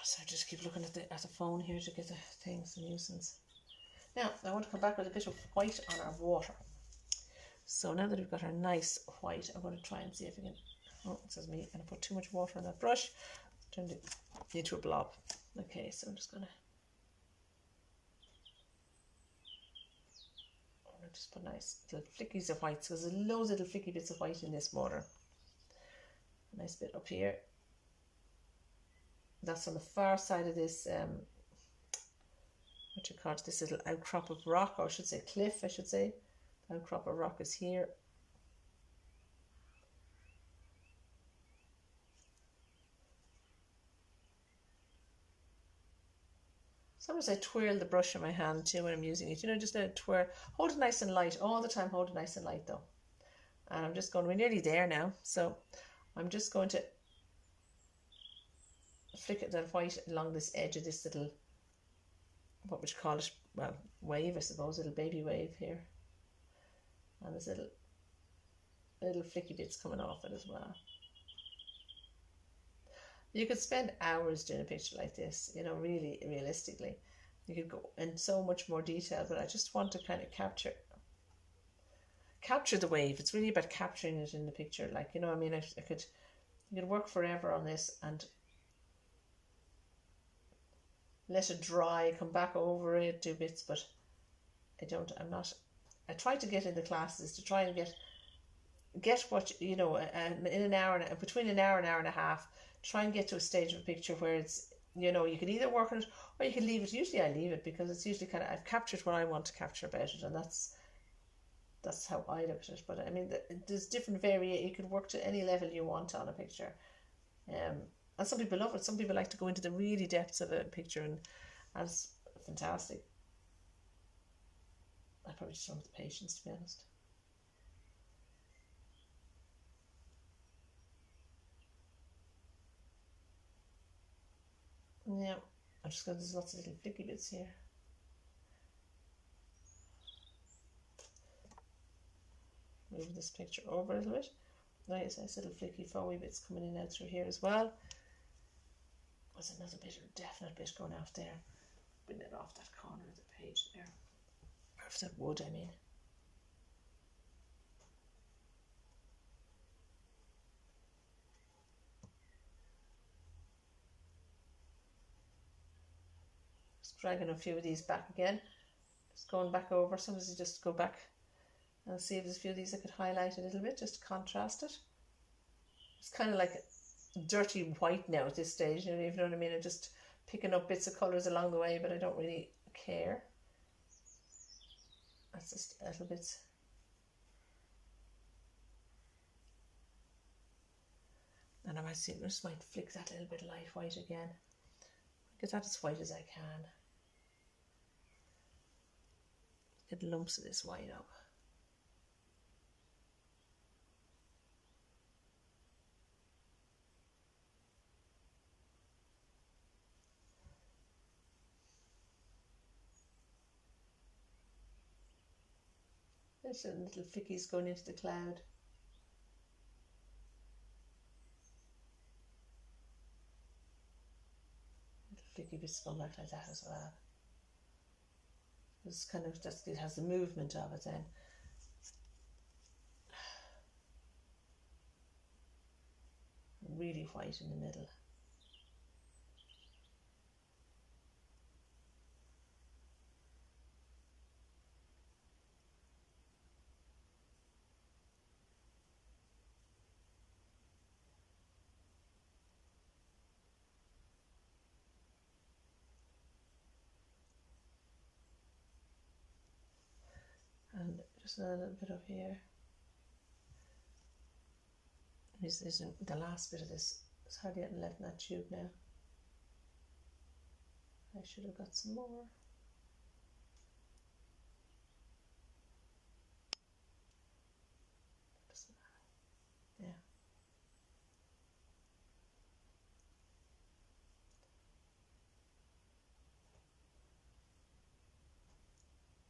so I just keep looking at the phone here to get the things, the nuisance. Now, I want to come back with a bit of white on our water. So now that we've got our nice white, I'm going to try and see if I can, oh, it says me, and I put too much water on that brush, turned it into a blob. Okay, so I'm just going to just put nice little flickies of white, so there's loads of little flicky bits of white in this water. A nice bit up here. That's on the far side of this, what you call it, this little outcrop of rock, or I should say cliff, I should say. The outcrop of rock is here. Sometimes I twirl the brush in my hand too when I'm using it. You know, just let it twirl. Hold it nice and light. All the time hold it nice and light though. And I'm just going, we're nearly there now. So I'm just going to flick it that white along this edge of this little, what would you call it? Well, wave, I suppose, little baby wave here. And there's little flicky bits coming off it as well. You could spend hours doing a picture like this, you know, really realistically. You could go in so much more detail, but I just want to kind of capture the wave. It's really about capturing it in the picture. Like, you know, I mean, you could work forever on this and let it dry, come back over it, do bits, but I try to get in the classes to try and get what, you know, in an hour, between an hour and hour and a half, try and get to a stage of a picture where it's, you know, you can either work on it or you can leave it. Usually I leave it because it's usually kind of, I've captured what I want to capture about it, and that's how I look at it. But I mean, there's different variation. You can work to any level you want on a picture, And some people love it. Some people like to go into the really depths of a picture, and it's fantastic. I probably just don't have the patience, to be honest. Yeah, I've just got, there's lots of little flicky bits here. Move this picture over a little bit. Nice little flicky foamy bits coming in out through here as well. There's another bit, a definite bit going out there. Bring it off that corner of the page there. Or off that wood, I mean. Just dragging a few of these back again. Just going back over. Sometimes you just go back and see if there's a few of these I could highlight a little bit, just to contrast it. It's kind of like dirty white now at this stage, you know what I mean? I'm just picking up bits of colours along the way, but I don't really care. That's just a little bit. And I just might flick that a little bit light white again. Get that as white as I can. Get lumps of this white up. There's some little flickies going into the cloud. Little flicky bits going back like that as well. It's kind of just, it has the movement of it then. Really white in the middle. And just a little bit up here. This isn't the last bit of this. It's hardly getting left in that tube now. I should have got some more. Doesn't matter. Yeah.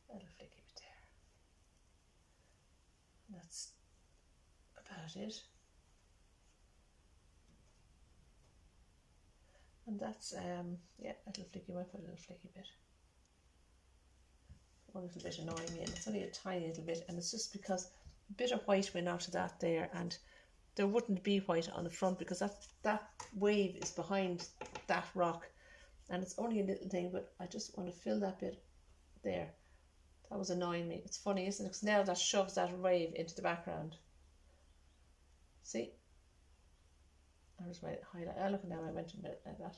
That'll flick it there. That's about it. And that's yeah, a little flicky, might put a little flicky bit. One little bit annoying me, and it's only a tiny little bit, and it's just because a bit of white went out of that there, and there wouldn't be white on the front because that wave is behind that rock, and it's only a little thing, but I just want to fill that bit there. That was annoying me. It's funny, isn't it? Because now that shoves that wave into the background. See? There's my highlight. Oh, look, now I went a bit like that.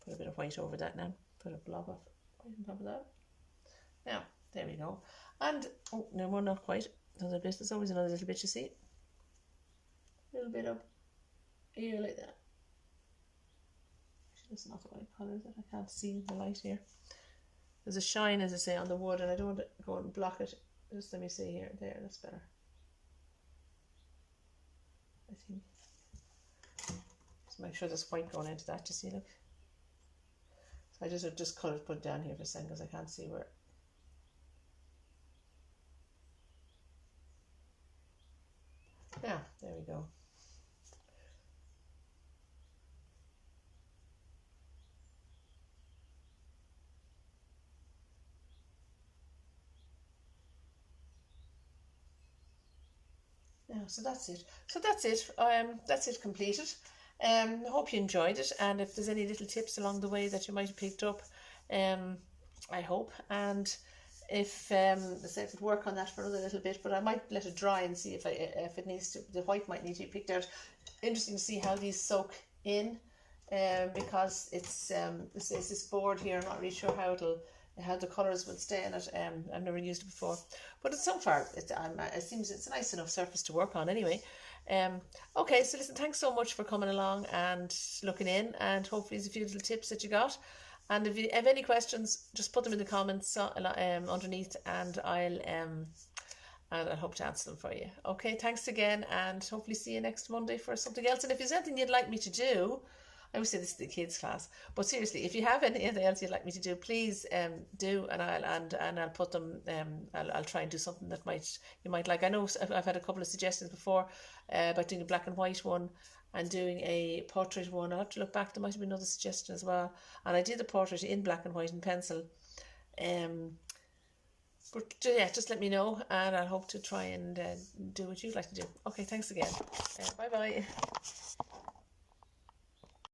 Put a bit of white over that now. Put a blob of white on top of that. Now, there we go. And, oh, no more, not quite. Another bit. There's always another little bit, you see. A little bit up here like that. It's not the right colour that I can't see the light here. There's a shine, as I say, on the wood, and I don't want to go and block it. Just let me see here. There, that's better. I think. Just make sure there's white going into that, you see, look. So I just coloured, put it down here for a second because I can't see where. Yeah, there we go. Yeah, so that's it. That's it completed. I hope you enjoyed it, and if there's any little tips along the way that you might have picked up, I hope. And if let's say I could work on that for another little bit, but I might let it dry and see if it needs to. The white might need to be picked out. Interesting to see how these soak in, because it's this board here. I'm not really sure how it'll how the colours will stay in it. I've never used it before, but it's so far it seems it's a nice enough surface to work on anyway. Okay, so listen, thanks so much for coming along and looking in, and hopefully there's a few little tips that you got. And if you have any questions, just put them in the comments underneath, and I'll hope to answer them for you. Okay, thanks again, and hopefully see you next Monday for something else. And if there's anything you'd like me to do, I always say this to the kids class, but seriously, if you have anything else you'd like me to do, please do, and I'll put them. I'll try and do something that you might like. I know I've had a couple of suggestions before about doing a black and white one and doing a portrait one. I'll have to look back. There might have been another suggestion as well. And I did the portrait in black and white in pencil. But yeah, just let me know, and I'll hope to try and do what you'd like to do. Okay, thanks again. Bye bye.